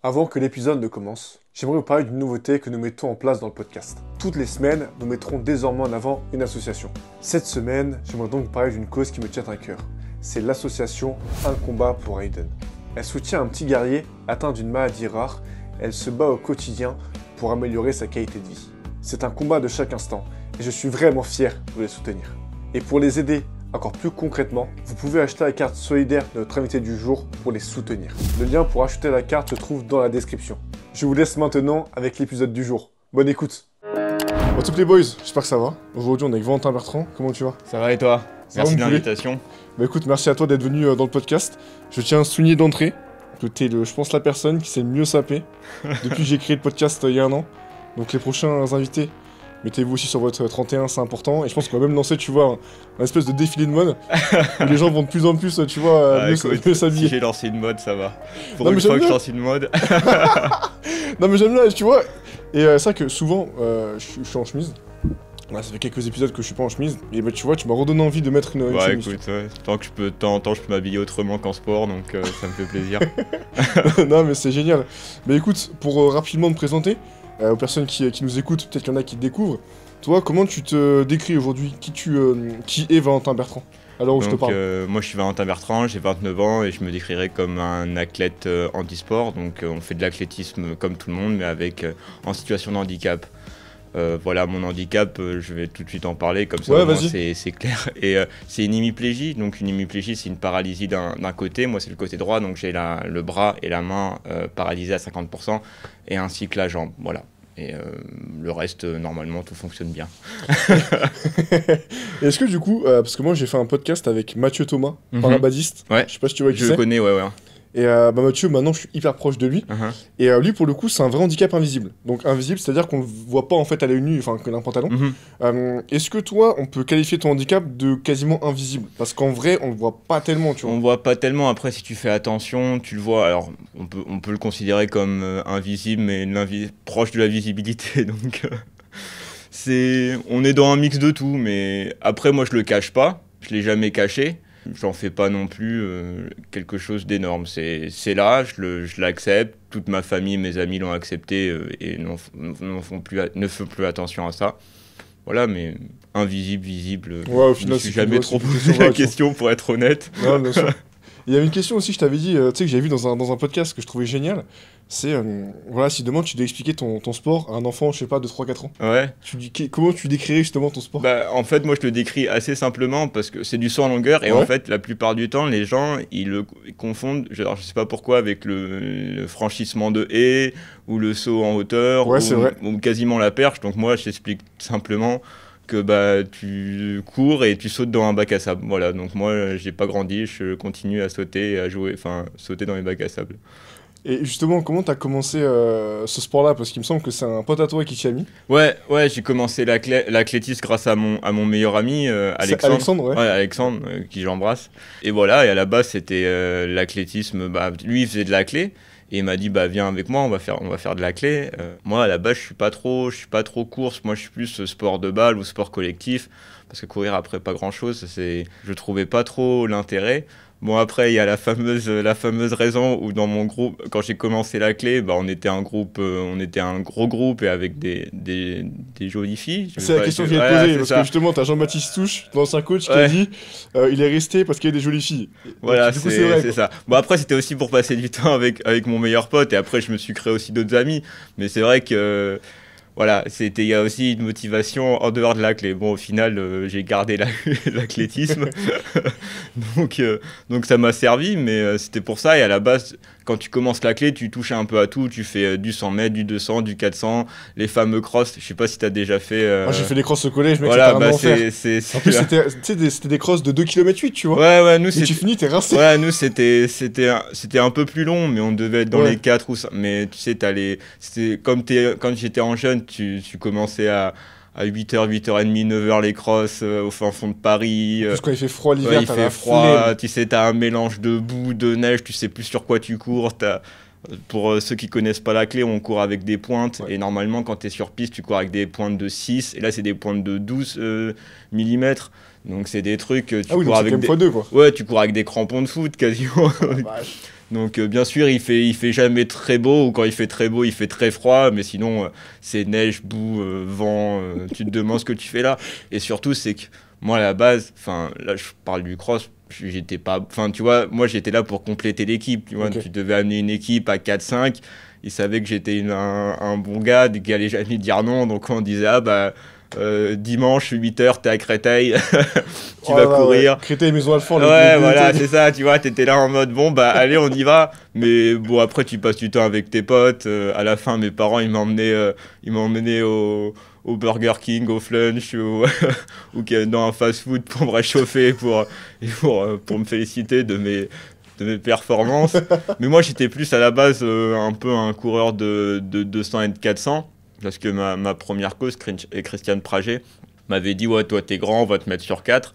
Avant que l'épisode ne commence, j'aimerais vous parler d'une nouveauté que nous mettons en place dans le podcast. Toutes les semaines, nous mettrons désormais en avant une association. Cette semaine, j'aimerais donc vous parler d'une cause qui me tient à cœur. C'est l'association Un combat pour Aiden. Elle soutient un petit guerrier atteint d'une maladie rare. Elle se bat au quotidien pour améliorer sa qualité de vie. C'est un combat de chaque instant et je suis vraiment fier de les soutenir. Et pour les aider encore plus concrètement, vous pouvez acheter la carte solidaire de notre invité du jour pour les soutenir. Le lien pour acheter la carte se trouve dans la description. Je vous laisse maintenant avec l'épisode du jour. Bonne écoute. What's up les boys, j'espère que ça va. Aujourd'hui on est avec Valentin Bertrand, comment tu vas? Ça va et toi? Merci de l'invitation. Bah écoute, merci à toi d'être venu dans le podcast. Je tiens à souligner d'entrée que t'es je pense la personne qui s'est le mieux sapé depuis que j'ai créé le podcast il y a un an. Donc les prochains invités, mettez-vous aussi sur votre 31, c'est important. Et je pense qu'on va même lancer, tu vois, un espèce de défilé de mode où les gens vont de plus en plus, tu vois, mieux s'habiller. Si j'ai lancé une mode, ça va. Pour non, une fois que bien. je lance une mode. Non mais j'aime bien, tu vois. Et c'est vrai que souvent, je suis en chemise. Ouais, ça fait quelques épisodes que je suis pas en chemise. Et bah tu vois, tu m'as redonné envie de mettre une chemise. Écoute, tant que je peux, de temps en temps, je peux m'habiller autrement qu'en sport, donc ça me fait plaisir. Non mais c'est génial. Mais écoute, pour rapidement te présenter, aux personnes qui nous écoutent, peut-être qu'il y en a qui te découvrent. Toi, comment tu te décris aujourd'hui? Qui est Valentin Bertrand? Alors où je te parle. Moi je suis Valentin Bertrand, j'ai 29 ans et je me décrirais comme un athlète handisport. Donc on fait de l'athlétisme comme tout le monde, mais avec en situation de handicap. Voilà, mon handicap, je vais tout de suite en parler, comme ça c'est clair. Et c'est une hémiplégie, donc une hémiplégie c'est une paralysie d'un côté, moi c'est le côté droit, donc j'ai le bras et la main paralysés à 50% et ainsi que la jambe, voilà. Et le reste, normalement, tout fonctionne bien. Est-ce que du coup, parce que moi j'ai fait un podcast avec Mathieu Thomas, parabadiste, ouais. Je sais pas si tu vois qui c'est. Je le connais, ouais. Et Mathieu, maintenant je suis hyper proche de lui. Et lui, pour le coup, c'est un vrai handicap invisible. Donc invisible, c'est-à-dire qu'on le voit pas en fait à l'œil nu, enfin qu'il a un pantalon. Est-ce que toi, on peut qualifier ton handicap de quasiment invisible? Parce qu'en vrai, on le voit pas tellement, tu vois. On le voit pas tellement. Après, si tu fais attention, tu le vois. Alors, on peut le considérer comme invisible, mais proche de la visibilité. Donc, on est dans un mix de tout. Mais après, moi, je le cache pas. Je l'ai jamais caché. J'en fais pas non plus quelque chose d'énorme. C'est là, je l'accepte. Toute ma famille, mes amis l'ont accepté et ne font plus attention à ça. Voilà, mais invisible, visible, ouais, au je final, me suis jamais trop posé la question, pour être honnête. Non, bien sûr. Il y a une question aussi, je t'avais dit, tu sais, que j'avais vu dans un podcast que je trouvais génial. C'est, voilà, si demain tu devais expliquer ton sport à un enfant, je sais pas, de 3-4 ans. Ouais. Comment tu décrirais justement ton sport? Bah, en fait, moi, je le décris assez simplement parce que c'est du saut en longueur. Et en fait, la plupart du temps, les gens, ils le confondent, je sais pas pourquoi, avec le franchissement de haies ou le saut en hauteur ou quasiment la perche. Donc moi, j'explique simplement que bah, tu cours et tu sautes dans un bac à sable. Voilà, donc moi, j'ai pas grandi, je continue à sauter et à jouer, sauter dans les bacs à sable. Et justement, comment t'as commencé ce sport-là? Parce qu'il me semble que c'est un pote à toi qui t'y a mis. Ouais, j'ai commencé l'athlétisme grâce à mon meilleur ami, Alexandre. Alexandre, ouais. Ouais, Alexandre, qui j'embrasse. Et voilà, et à la base, c'était l'athlétisme. Bah, lui, il faisait de la clé. Et il m'a dit, bah, viens avec moi, on va faire de la clé. Moi, à la base, je suis pas trop course. Moi, je suis plus sport de balle ou sport collectif. Parce que courir après, pas grand-chose. Je trouvais pas trop l'intérêt. Bon, après, il y a la fameuse raison où dans mon groupe, quand j'ai commencé la clé, bah, on était un gros groupe et avec des jolies filles. C'est la question que je viens de poser, parce que justement, t'as Jean-Baptiste Touche, l'ancien coach, qui a dit il est resté parce qu'il y a des jolies filles. Voilà, c'est ça. Bon, après, c'était aussi pour passer du temps avec mon meilleur pote, et après, je me suis créé aussi d'autres amis. Mais c'est vrai que voilà, il y a aussi une motivation en dehors de la clé. Bon, au final, j'ai gardé l'athlétisme, donc ça m'a servi, mais c'était pour ça. Et à la base, quand tu commences la clé, tu touches un peu à tout. Tu fais du 100 mètres, du 200, du 400, les fameux crosses. Je sais pas si tu as déjà fait. Moi, j'ai fait des crosses au collège, mec, voilà, c'était un enfer. En plus, c'était des crosses de 2,8 km, tu vois. Ouais, nous, et tu finis, t'es rincé. Ouais, nous, c'était un peu plus long, mais on devait être dans les 4 ou 5. Mais tu sais, quand j'étais en jeune, tu commençais à 8h, 8h30, 9h les crosses au fin fond de Paris. Parce quand il fait froid l'hiver, il fait froid, tu sais, t'as un mélange de boue, de neige, tu sais plus sur quoi tu cours. Pour ceux qui connaissent pas la clé, on court avec des pointes. Et normalement, quand t'es sur piste, tu cours avec des pointes de 6. Et là, c'est des pointes de 12 mm. Donc, c'est des trucs. Tu cours avec x2, quoi. Ouais, tu cours avec des crampons de foot quasiment. Donc bien sûr, il fait jamais très beau, ou quand il fait très beau, il fait très froid, mais sinon, c'est neige, boue, vent, tu te demandes ce que tu fais là. Et surtout, c'est que moi, à la base, enfin, là, je parle du cross, j'étais pas... Enfin, tu vois, moi, j'étais là pour compléter l'équipe, tu vois. Ok. Tu devais amener une équipe à 4-5, ils savaient que j'étais un bon gars, qui allait jamais dire non, donc on disait, ah bah... dimanche 8h t'es à Créteil tu vas courir ouais. Créteil, Maison Alfort, ouais voilà c'est ça tu vois t'étais là en mode bon bah allez on y va mais bon après tu passes du temps avec tes potes à la fin mes parents ils m'emmenaient au Burger King au Flunch ou dans un fast food pour me réchauffer pour me féliciter de mes performances mais moi j'étais plus à la base un peu un coureur de 200 et de 400 parce que ma première coach, Christiane Prager, m'avait dit « Ouais, toi, t'es grand, on va te mettre sur 4 ».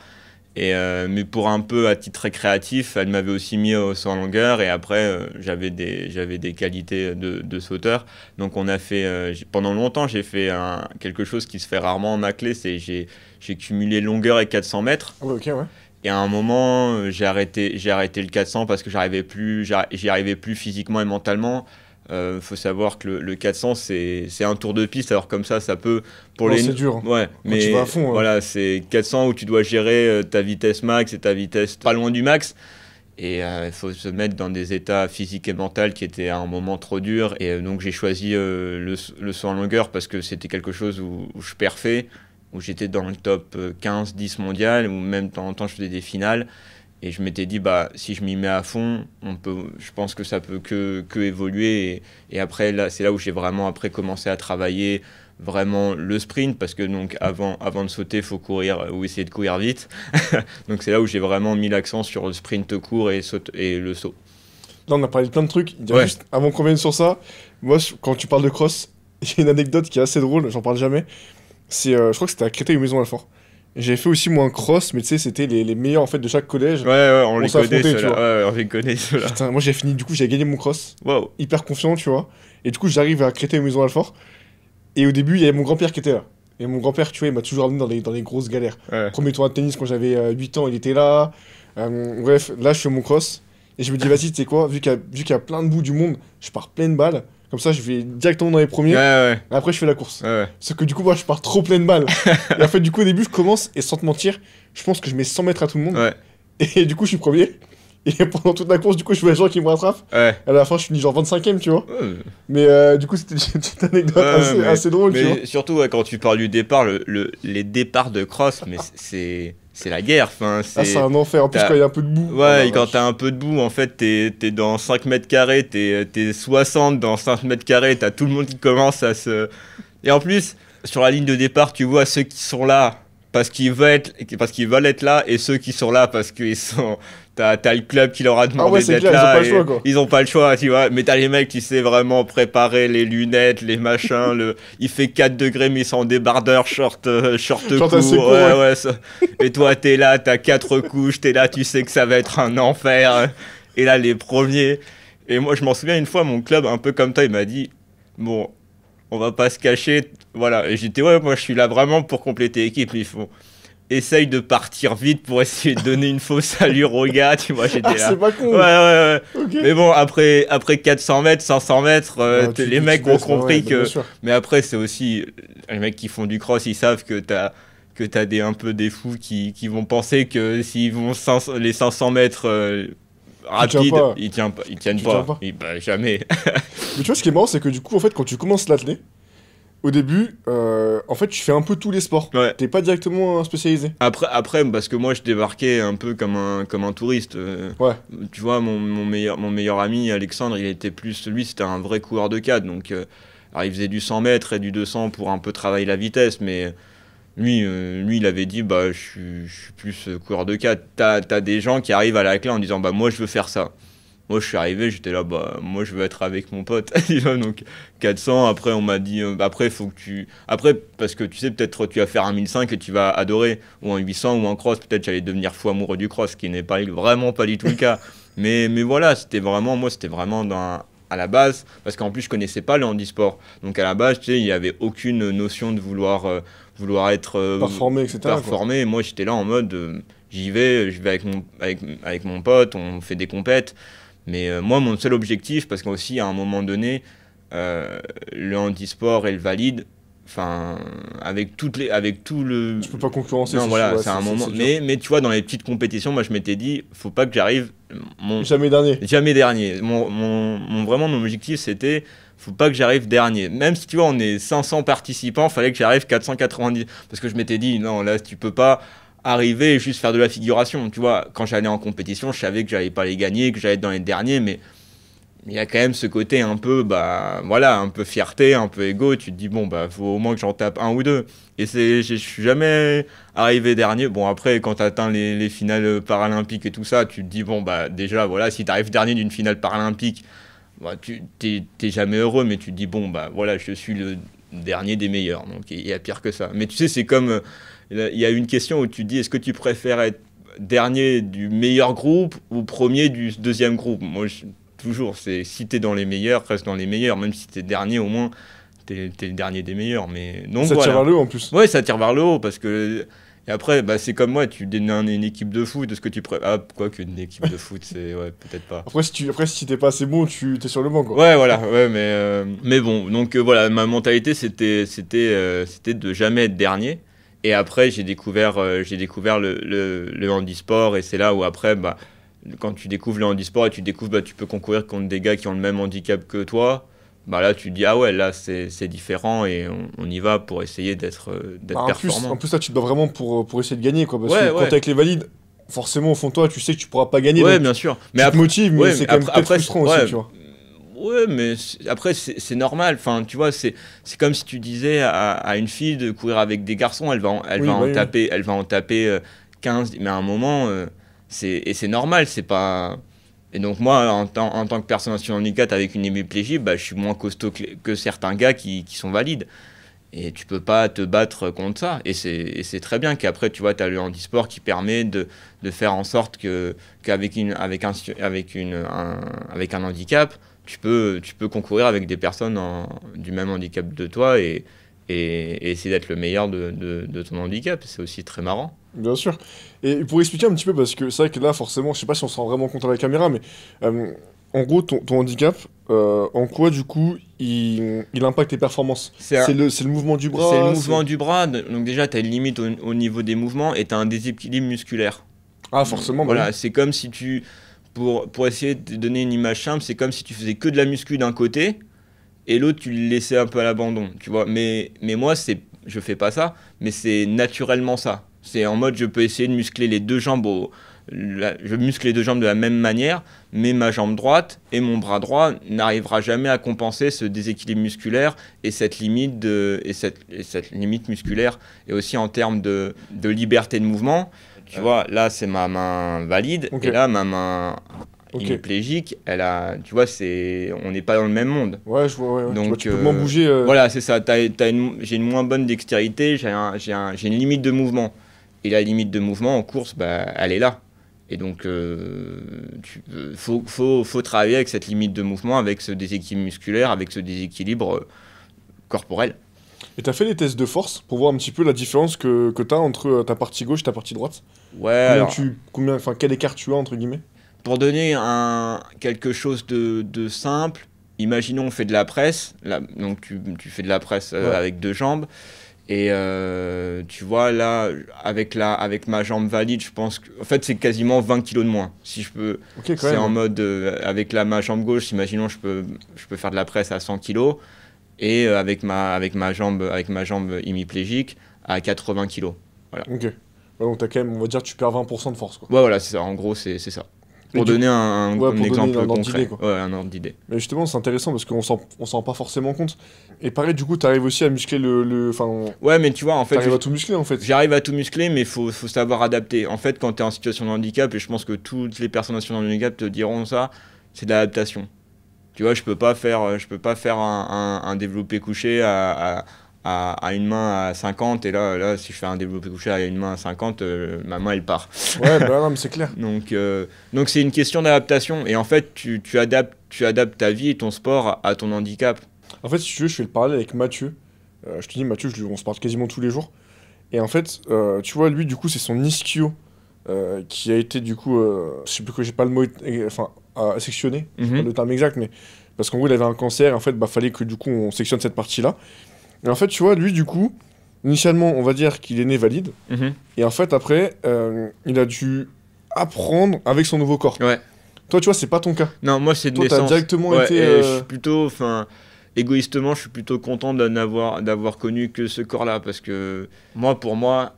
Mais pour un peu à titre récréatif, elle m'avait aussi mis au saut en longueur. Et après, j'avais des qualités de sauteur. Donc, on a fait... pendant longtemps, j'ai fait quelque chose qui se fait rarement en athlé. C'est j'ai cumulé longueur et 400 mètres. Ouais, ok, ouais. Et à un moment, j'ai arrêté le 400 parce que j'y arrivais plus physiquement et mentalement. Faut savoir que le 400 c'est un tour de piste, alors comme ça peut pour non, c'est dur. Ouais, quand mais tu vas à fond, voilà, c'est 400 où tu dois gérer ta vitesse max et ta vitesse pas loin du max. Et il faut se mettre dans des états physiques et mentaux qui étaient à un moment trop durs. Et donc j'ai choisi le saut en longueur parce que c'était quelque chose où je perfais, où j'étais dans le top 15-10 mondial, ou même de temps en temps je faisais des finales. Et je m'étais dit, bah, si je m'y mets à fond, je pense que ça peut que évoluer. Et après, là, c'est là où j'ai vraiment après commencé à travailler vraiment le sprint, parce que donc, avant de sauter, il faut courir ou essayer de courir vite. Donc c'est là où j'ai vraiment mis l'accent sur le sprint court et le saut. Là, on a parlé de plein de trucs. Ouais. Juste avant qu'on vienne sur ça, moi, quand tu parles de cross, il y a une anecdote qui est assez drôle, j'en parle jamais. Je crois que c'était à Créteil ou Maison Alfort. J'ai fait aussi moi un cross, mais tu sais, c'était les meilleurs en fait de chaque collège. Ouais, on les connaît ceux-là. Ouais, on les connaît ceux-là. Putain, moi j'ai fini, du coup j'ai gagné mon cross. Wow. Hyper confiant, tu vois. Et du coup j'arrive à Créteil ou Maison Alfort. Et au début, il y avait mon grand-père qui était là. Et mon grand-père, tu vois, il m'a toujours amené dans les grosses galères. Ouais. Premier tournoi de tennis quand j'avais 8 ans, il était là. Bref, là je fais mon cross. Et je me dis, vas-y, tu sais quoi, vu qu'il y a plein de bouts du monde, je pars pleine balle. Comme ça, je vais directement dans les premiers. Ouais. Et après, je fais la course. Ouais. Sauf que du coup, moi, je pars trop pleine balle. Et en fait, du coup, au début, je commence, et sans te mentir, je pense que je mets 100 mètres à tout le monde. Ouais. Et du coup, je suis premier. Et pendant toute la course, du coup, je vois les gens qui me rattrapent. Ouais. À la fin, je finis genre 25ème, tu vois. Ouais. Mais du coup, c'était une petite anecdote assez drôle, tu vois. Mais surtout, ouais, quand tu parles du départ, les départs de cross, mais c'est la guerre. Enfin, c'est un enfer. En plus, quand il y a un peu de boue. Ouais, quand t'as un peu de boue, en fait, t'es dans 5 mètres carrés, t'es 60 dans 5 mètres carrés, t'as tout le monde qui commence à se... Et en plus, sur la ligne de départ, tu vois ceux qui sont là parce qu'ils veulent être là, et ceux qui sont là parce qu'ils sont... T'as le club qui leur a demandé d'être là. Ils ont pas le choix, quoi. Ils ont pas le choix, tu vois. Mais t'as les mecs qui savent vraiment préparer les lunettes, les machins. Il fait 4 degrés, mais ils sont en débardeur, short court. Ouais, ça. Et toi, t'es là, t'as 4 couches, t'es là, tu sais que ça va être un enfer. Et là, les premiers. Et moi, je m'en souviens une fois, mon club, un peu comme toi, il m'a dit, bon, on va pas se cacher. Voilà. Et j'étais, ouais, moi, je suis là vraiment pour compléter l'équipe. Ils font... Essaye de partir vite pour essayer de donner une fausse allure aux gars, tu vois, j'étais là. C'est pas con. Ouais. Okay. Mais bon, après 400 mètres, 500 mètres, les mecs ont compris que... Mais après, c'est aussi... Les mecs qui font du cross, ils savent que t'as un peu des fous qui vont penser que s'ils vont les 500 mètres rapides, ils tiennent pas. Bah, jamais. Mais tu vois, ce qui est marrant, c'est que du coup, en fait, quand tu commences l'athlé, au début, en fait, tu fais un peu tous les sports. Ouais. T'es pas directement spécialisé. Après, parce que moi, je débarquais un peu comme un touriste. Ouais. Tu vois, mon meilleur ami, Alexandre, il était plus... Lui, c'était un vrai coureur de 4. Donc, alors, il faisait du 100 mètres et du 200 pour un peu travailler la vitesse. Mais lui, il avait dit, bah, je suis plus coureur de 4. T'as des gens qui arrivent à la clé en disant, bah, moi, je veux faire ça. Moi, je suis arrivé, j'étais là, bah, moi, je veux être avec mon pote. Donc, 400, après, on m'a dit, après, faut que tu... Après, parce que tu sais, peut-être tu vas faire un 1005 et tu vas adorer, ou un 800 ou un cross, peut-être j'allais devenir fou amoureux du cross, ce qui n'est vraiment pas du tout le cas. Mais voilà, c'était vraiment à la base, parce qu'en plus, je connaissais pas le handisport. Donc, à la base, tu sais, il y avait aucune notion de vouloir être... performer, etc. Performer. Moi, j'étais là en mode, je vais avec mon pote, on fait des compètes. Mais moi, mon seul objectif, parce qu'aussi, à un moment donné, le handisport et le valide, enfin, avec tout le... Tu peux pas concurrencer. Non, voilà, ouais, c'est un moment. Mais tu vois, dans les petites compétitions, moi, je m'étais dit, faut pas que j'arrive... Jamais dernier. Jamais dernier. Vraiment, mon objectif, c'était, faut pas que j'arrive dernier. Même si, tu vois, on est 500 participants, fallait que j'arrive 490. Parce que je m'étais dit, non, là, tu peux pas arriver et juste faire de la figuration. Tu vois, quand j'allais en compétition, je savais que j'allais pas les gagner, que j'allais être dans les derniers, mais il y a quand même ce côté un peu, bah, voilà, un peu fierté, un peu égo. Tu te dis, bon, bah, faut au moins que j'en tape un ou deux. Et je suis jamais arrivé dernier. Bon, après, quand tu atteins les finales paralympiques et tout ça, tu te dis, bon, bah, déjà, voilà, si tu arrives dernier d'une finale paralympique, bah, t'es jamais heureux, mais tu te dis, bon, bah, voilà, je suis le dernier des meilleurs. Donc, il y a pire que ça. Mais tu sais, c'est comme, il y a une question où tu te dis, est-ce que tu préfères être dernier du meilleur groupe ou premier du deuxième groupe? Moi, toujours, c'est si t'es dans les meilleurs, reste dans les meilleurs. Même si t'es dernier, au moins, t'es le dernier des meilleurs. Mais donc, ça tire vers le haut en plus. Ouais, ça tire vers le haut parce que. Et après, bah, c'est comme moi, tu donnes une équipe de foot, est-ce que tu préfères. Ah, quoi qu'une équipe de foot, c'est. Ouais, peut-être pas. Après, si t'es pas assez bon, t'es sur le banc, quoi. Ouais, voilà, ouais, mais bon, donc voilà, ma mentalité, c'était de jamais être dernier. Et après, j'ai découvert le handisport, et c'est là où après, bah, quand tu découvres le handisport et tu découvres, bah, tu peux concourir contre des gars qui ont le même handicap que toi, bah là, tu te dis, ah ouais, là, c'est différent, et on y va pour essayer d'être performant. En plus, là, tu te bats vraiment pour essayer de gagner, quoi. Parce Ouais, que quand t'es avec les valides, forcément, au fond de toi, tu sais que tu pourras pas gagner. Ouais, donc bien sûr. Mais tu te motives, mais ouais, c'est quand même peut-être frustrant aussi, tu vois. Ouais, mais après, c'est normal. Enfin, tu vois, c'est comme si tu disais à une fille de courir avec des garçons, elle va en taper 15, mais à un moment, c'est normal, c'est pas... Et donc moi, en tant que personne en situation de handicap avec une hémiplégie, bah, je suis moins costaud que certains gars qui sont valides. Et tu peux pas te battre contre ça. Et c'est très bien qu'après, tu vois, tu as le handisport qui permet de faire en sorte qu'avec un handicap, tu peux concourir avec des personnes du même handicap de toi et essayer d'être le meilleur de ton handicap. C'est aussi très marrant. Bien sûr. Et pour expliquer un petit peu, parce que c'est vrai que là, forcément, je sais pas si on se rend vraiment compte à la caméra, mais en gros, ton handicap, en quoi, du coup, il impacte tes performances? C'est le mouvement du bras? C'est le mouvement du bras. Donc déjà, tu as une limite au niveau des mouvements et tu as un déséquilibre musculaire. Ah, forcément. Voilà, oui. c'est comme si pour essayer de donner une image simple, c'est comme si tu faisais que de la muscu d'un côté et l'autre, tu le laissais un peu à l'abandon, tu vois. Mais moi, je fais pas ça, mais c'est naturellement ça. C'est en mode, je peux essayer de muscler les deux jambes je muscle les deux jambes de la même manière, mais ma jambe droite et mon bras droit n'arrivera jamais à compenser ce déséquilibre musculaire et cette limite limite musculaire. Et aussi en termes de liberté de mouvement, tu vois, là c'est ma main valide, Okay. et là ma main hémiplégique, tu vois, on n'est pas dans le même monde. Ouais, je vois, ouais. Donc, tu peux moins bouger. Voilà, c'est ça. J'ai une moins bonne dextérité, j'ai une limite de mouvement. Et la limite de mouvement en course, bah, elle est là. Et donc, faut travailler avec cette limite de mouvement, avec ce déséquilibre musculaire, avec ce déséquilibre corporel. Et t'as fait des tests de force pour voir un petit peu la différence que t'as entre ta partie gauche et ta partie droite? Ouais, quel écart tu as, entre guillemets? Pour donner quelque chose de simple, imaginons on fait de la presse, donc tu fais de la presse avec deux jambes, et tu vois là, avec ma jambe valide, je pense que en fait c'est quasiment 20 kilos de moins. Si je peux, Okay, c'est en mode, avec ma jambe gauche, imaginons je peux faire de la presse à 100 kilos, et avec ma jambe hémiplégique à 80 kilos. Voilà. Ok. Ouais, donc t'as quand même, on va dire, tu perds 20% de force, quoi. Ouais, voilà, c'est ça. En gros, c'est ça. Pour donner un exemple concret. Ouais, un ordre d'idée. Mais justement, c'est intéressant parce qu'on s'en rend pas forcément compte. Et pareil, du coup, t'arrives aussi à muscler Ouais, mais tu vois, en fait... T'arrives à tout muscler, en fait. J'arrive à tout muscler, mais faut savoir adapter. En fait, quand t'es en situation de handicap, et je pense que toutes les personnes en situation de handicap te diront ça, c'est de l'adaptation. Tu vois, je peux pas faire un développé couché à une main à 50, et là si je fais un développé couché à une main à 50, ma main elle part. Ouais, bah non, mais c'est clair. Donc c'est une question d'adaptation, et en fait tu adaptes ta vie et ton sport à ton handicap. En fait, si tu veux, je fais le parallèle avec Mathieu. Je te dis, Mathieu, on se parle quasiment tous les jours. Et en fait, tu vois, lui, du coup, c'est son ischio qui a été, du coup, je sais plus que j'ai pas le mot, enfin, à sectionner, c'est Mhm. pas le terme exact, mais parce qu'en gros, il avait un cancer, et en fait, bah, fallait que du coup, on sectionne cette partie-là. Et en fait, tu vois, lui, du coup, initialement, on va dire qu'il est né valide, Mhm. et en fait, après, il a dû apprendre avec son nouveau corps. Ouais. Toi, tu vois, c'est pas ton cas. Non, moi c'est de Toi, t'as naissance. directement Ouais, été. et je suis plutôt, enfin, égoïstement, je suis plutôt content d'avoir connu que ce corps-là parce que pour moi,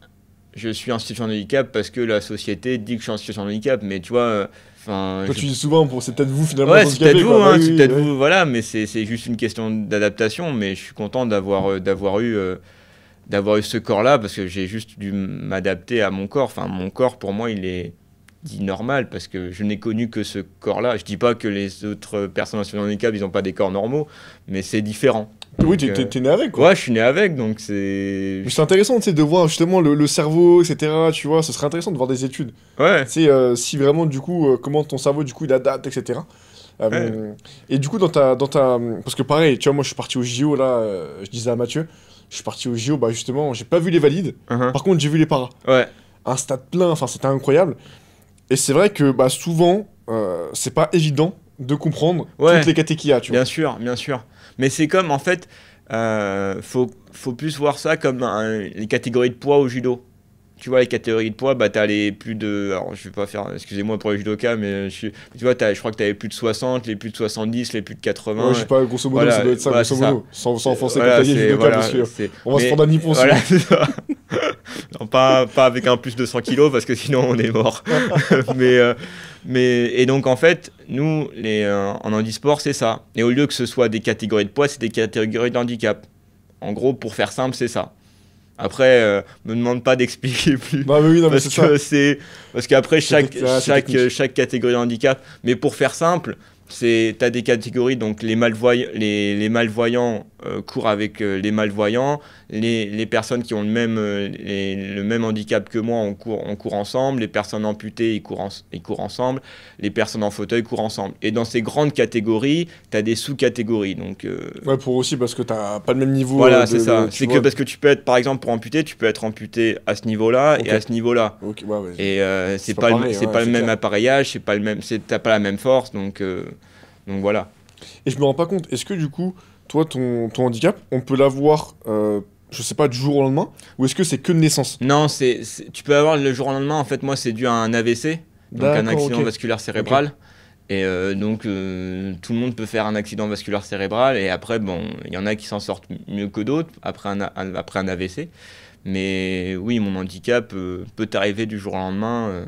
je suis en situation de handicap parce que la société dit que je suis en situation de handicap, mais tu vois, enfin, Toi, tu dis souvent, c'est peut-être vous finalement ouais, les c'est peut-être handicapés, vous, quoi. Bah hein, oui, c'est oui, peut-être oui. vous, voilà, mais c'est juste une question d'adaptation, mais je suis content d'avoir eu ce corps-là parce que j'ai juste dû m'adapter à mon corps. Enfin, mon corps, pour moi, il est dit normal parce que je n'ai connu que ce corps-là. Je dis pas que les autres personnes en situation de handicap, ils n'ont pas des corps normaux, mais c'est différent. Oui, Donc, t'es né avec, quoi. ouais, je suis né avec, donc c'est... Mais c'est intéressant, tu sais, de voir justement le cerveau, etc. Tu vois, ce serait intéressant de voir des études. Ouais, Tu sais, si vraiment, du coup, comment ton cerveau, du coup, il adapte, etc. ouais. Et du coup, dans ta. Parce que pareil, tu vois, moi, je suis parti au JO, là, je disais à Mathieu, je suis parti au JO, bah justement, j'ai pas vu les valides. Uh-huh. Par contre, j'ai vu les paras. Ouais, Un stade plein, enfin, c'était incroyable. Et c'est vrai que, bah, souvent, c'est pas évident de comprendre ouais. toutes les catégories qu'il y a, tu vois. Bien sûr, bien sûr. Mais c'est comme, en fait, faut plus voir ça comme les catégories de poids au judo. Tu vois, les catégories de poids, bah, t'as les plus de... Alors, je vais pas faire... Excusez-moi pour les judokas, mais tu vois, je crois que t'as les plus de 60, les plus de 70, les plus de 80. Ouais, j'ai pas, grosso modo, Voilà, ça doit être ça, voilà, grosso c'est ça. modo. Sans enfoncer comme Voilà, t'as dit, c'est... judoka, Voilà, parce que c'est... on va se mais- prendre un nippon aussi. Voilà, c'est ça. Non, pas avec un plus de 100 kilos, parce que sinon, on est mort. Et donc, en fait, nous, en handisport, c'est ça. Et au lieu que ce soit des catégories de poids, c'est des catégories de handicap. En gros, pour faire simple, c'est ça. Après, me demande pas d'expliquer plus. Non, mais oui, non, mais Parce c'est ça. que parce qu'après C'est technique. chaque catégorie de handicap, mais pour faire simple, t'as des catégories, donc les malvoyants courent avec les malvoyants, les personnes qui ont le même handicap que moi, on court ensemble, les personnes amputées ils courent ensemble, les personnes en fauteuil courent ensemble. Et dans ces grandes catégories, t'as des sous-catégories, donc Ouais, pour aussi, parce que t'as pas le même niveau. voilà, c'est ça. tu C'est que vois. parce que tu peux être, par exemple, pour amputer, tu peux être amputé à ce niveau-là Ok. et à ce niveau-là. Ok, ouais, ouais. Et c'est pas pas, pareil, c'est ouais, pas le c'est même clair. appareillage, t'as pas la même force, donc voilà. Et je me rends pas compte, est-ce que du coup, toi, ton handicap, on peut l'avoir, je sais pas, du jour au lendemain, ou est-ce que c'est que de naissance? Non, tu peux avoir le jour au lendemain. En fait, moi, c'est dû à un AVC, donc un D'accord, accident ok. vasculaire cérébral. Et donc, tout le monde peut faire un accident vasculaire cérébral. Et après, bon, il y en a qui s'en sortent mieux que d'autres après après un AVC. Mais oui, mon handicap peut t'arriver du jour au lendemain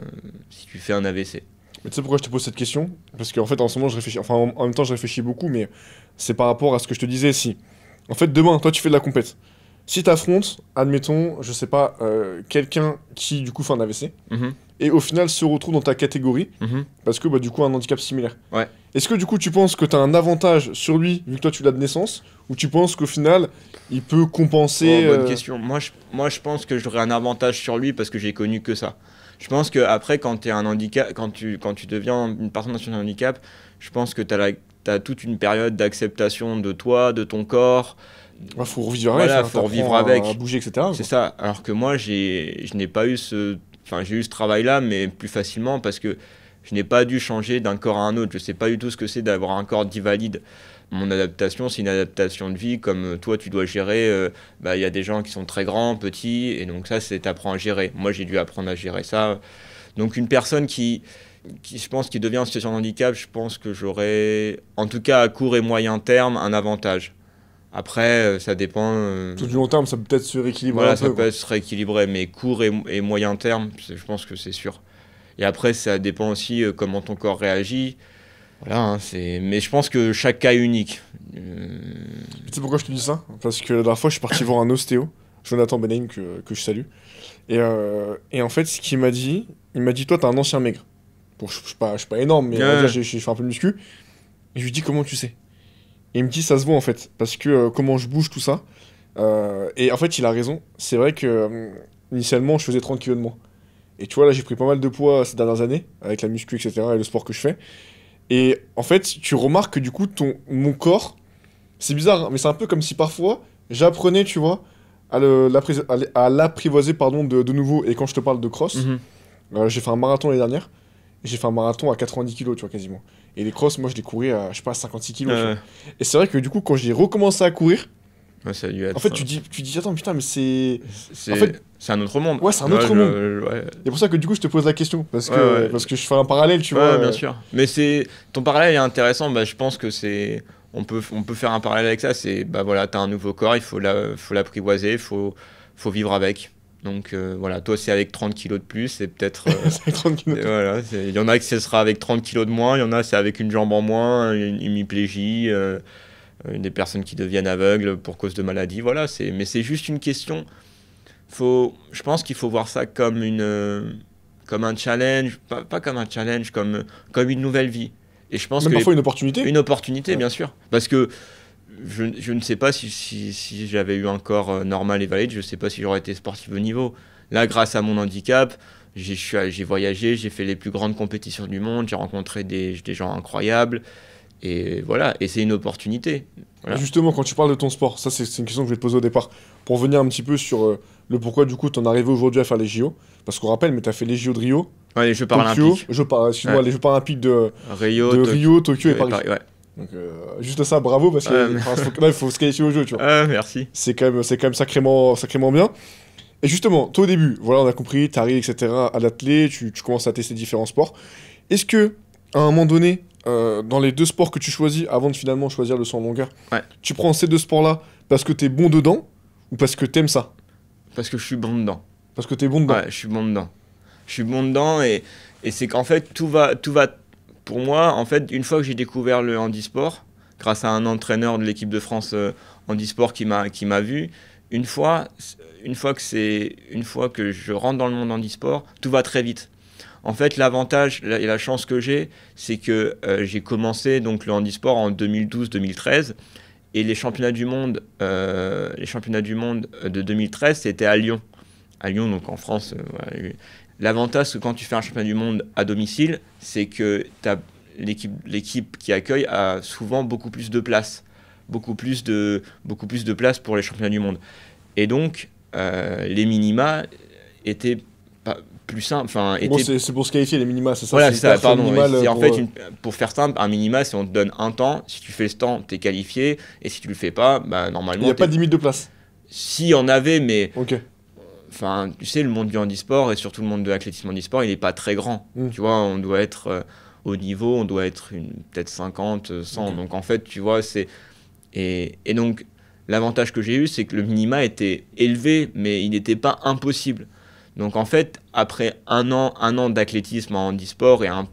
si tu fais un AVC. Mais tu sais pourquoi je te pose cette question? Parce qu'en fait, en ce moment, je réfléchis, enfin, en même temps, je réfléchis beaucoup, mais c'est par rapport à ce que je te disais, si. En fait, demain, toi, tu fais de la compète. Si t'affrontes, admettons, je sais pas, quelqu'un qui, du coup, fait un AVC, Mhm, et au final se retrouve dans ta catégorie, mhm. parce que, bah, du coup, un handicap similaire. Ouais. Est-ce que, du coup, tu penses que t'as un avantage sur lui, vu que toi, tu l'as de naissance, ou tu penses qu'au final, il peut compenser... Bonne question. Moi, je pense que j'aurais un avantage sur lui parce que j'ai connu que ça. Je pense que après, quand tu es un handicap, quand tu deviens une personne en situation de handicap, je pense que tu as toute une période d'acceptation de toi, de ton corps. Ouais, faut revivre Voilà, avec, hein, faut revivre t'apprends avec. à bouger, etc. C'est ça. Alors que moi, je n'ai pas eu enfin, j'ai eu ce travail-là, mais plus facilement parce que je n'ai pas dû changer d'un corps à un autre. Je sais pas du tout ce que c'est d'avoir un corps dit valide. Mon adaptation, c'est une adaptation de vie, comme toi, tu dois gérer. Il y a des gens qui sont très grands, petits, et donc ça, t'apprends à gérer. Moi, j'ai dû apprendre à gérer ça. Donc, une personne je pense, qui devient en situation de handicap, je pense que j'aurais, en tout cas à court et moyen terme, un avantage. Après, ça dépend. Tout du long terme, ça peut peut-être se rééquilibrer Voilà, un ça peu, peut quoi. être rééquilibré, mais court et moyen terme, je pense que c'est sûr. Et après, ça dépend aussi comment ton corps réagit. Voilà, hein, mais je pense que chaque cas est unique. Tu sais pourquoi je te dis ça? Parce que la dernière fois, je suis parti voir un ostéo, Jonathan Benaim, que je salue. Et en fait, ce qu'il m'a dit, il m'a dit, toi, t'as un ancien maigre. Bon, je suis pas énorme, mais on va Ouais. dire, j'ai fait un peu de muscu. Et je lui dis, comment tu sais? Et il me dit, ça se voit en fait, parce que comment je bouge, tout ça. Et en fait, il a raison. C'est vrai que initialement, je faisais 30 kilos de moins. Et tu vois, là, j'ai pris pas mal de poids ces dernières années, avec la muscu, etc., et le sport que je fais. Et en fait, tu remarques que du coup, mon corps, c'est bizarre, hein, mais c'est un peu comme si parfois, j'apprenais, tu vois, à l'apprivoiser, pardon, de nouveau. Et quand je te parle de cross, Mhm. j'ai fait un marathon l'année dernière. J'ai fait un marathon à 90 kilos, tu vois, quasiment. Et les crosses, moi, je les courais à, je sais pas, 56 kilos, tu vois. Et c'est vrai que du coup, quand j'ai recommencé à courir, ouais, ça a dû être, en fait, tu dis, attends, putain, mais c'est. c'est En fait, c'est un autre monde. ouais, c'est un autre monde. Ouais. C'est pour ça que du coup, je te pose la question. Parce Ouais, que, ouais. parce que je fais un parallèle, tu Ouais, vois. bien sûr. Mais ton parallèle est intéressant. Bah, je pense que on peut faire un parallèle avec ça. C'est, bah voilà, t'as un nouveau corps, faut l'apprivoiser, faut vivre avec. Donc voilà, toi c'est avec 30 kilos de plus, c'est peut-être. C'est 30 kilos. Voilà, il y en a que ce sera avec 30 kilos de moins, il y en a c'est avec une jambe en moins, une hémiplégie, des personnes qui deviennent aveugles pour cause de maladie. Voilà, mais c'est juste une question. Je pense qu'il faut voir ça comme un challenge, pas comme un challenge, comme une nouvelle vie. Et je pense Même que parfois une opportunité. une opportunité, Ouais. bien sûr. Parce que je ne sais pas si j'avais eu un corps normal et valide, je ne sais pas si j'aurais été sportif de niveau. Là, grâce à mon handicap, j'ai voyagé, j'ai fait les plus grandes compétitions du monde, j'ai rencontré des gens incroyables. Et voilà, et c'est une opportunité. Voilà. Et justement, quand tu parles de ton sport, ça c'est une question que je vais te poser au départ, pour revenir un petit peu sur le pourquoi du coup t'en es arrivé aujourd'hui à faire les JO. Parce qu'on rappelle, mais t'as fait les JO de Rio, Ouais, les Jeux Tokyo, paralympiques. excuse-moi, Ouais. les Jeux paralympiques de Rio, Rio, Tokyo et Paris. Ouais. Donc juste ça, bravo, parce que Ouais, là, il faut se qualifier au jeu, tu vois. merci. C'est quand même sacrément bien. Et justement, toi au début, voilà, on a compris, t'arrives, etc., à l'athlé, tu commences à tester différents sports. Est-ce que, à un moment donné, dans les deux sports que tu choisis, avant de finalement choisir le saut en longueur, Ouais. tu prends ces deux sports-là parce que t'es bon dedans, ou parce que t'aimes ça? Parce que je suis bon dedans. Parce que t'es bon dedans. Ouais, je suis bon dedans. Je suis bon dedans et c'est qu'en fait, tout va. Pour moi, en fait, une fois que j'ai découvert le handisport, grâce à un entraîneur de l'équipe de France handisport qui m'a vu, une fois que je rentre dans le monde handisport, tout va très vite. En fait, l'avantage et la chance que j'ai, c'est que j'ai commencé donc le handisport en 2012-2013 et les championnats du monde de 2013, c'était à Lyon. À Lyon, donc en France. Voilà. L'avantage, c'est que quand tu fais un championnat du monde à domicile, c'est que l'équipe qui accueille a souvent beaucoup plus de places. Beaucoup plus de places pour les championnats du monde. Et donc, les minima étaient pas plus simples. Enfin, Bon, c'est pour se qualifier les minima, c'est ça? voilà, c'est ça, hyper pardon. minimal En pour, fait, pour faire simple, un minima, c'est on te donne un temps. Si tu fais ce temps, tu es qualifié. Et si tu le fais pas, bah, Il normalement. n'y a pas de limite de place. Si, on avait, mais. Ok. Enfin, tu sais, le monde du handisport et surtout le monde de l'athlétisme handisport, il n'est pas très grand. Mm. Tu vois, on doit être au niveau, on doit être peut-être 50, 100. Ok. Donc en fait, tu vois, c'est. Et donc, l'avantage que j'ai eu, c'est que le minima était élevé, mais il n'était pas impossible. Donc en fait, après un an d'athlétisme en handisport et un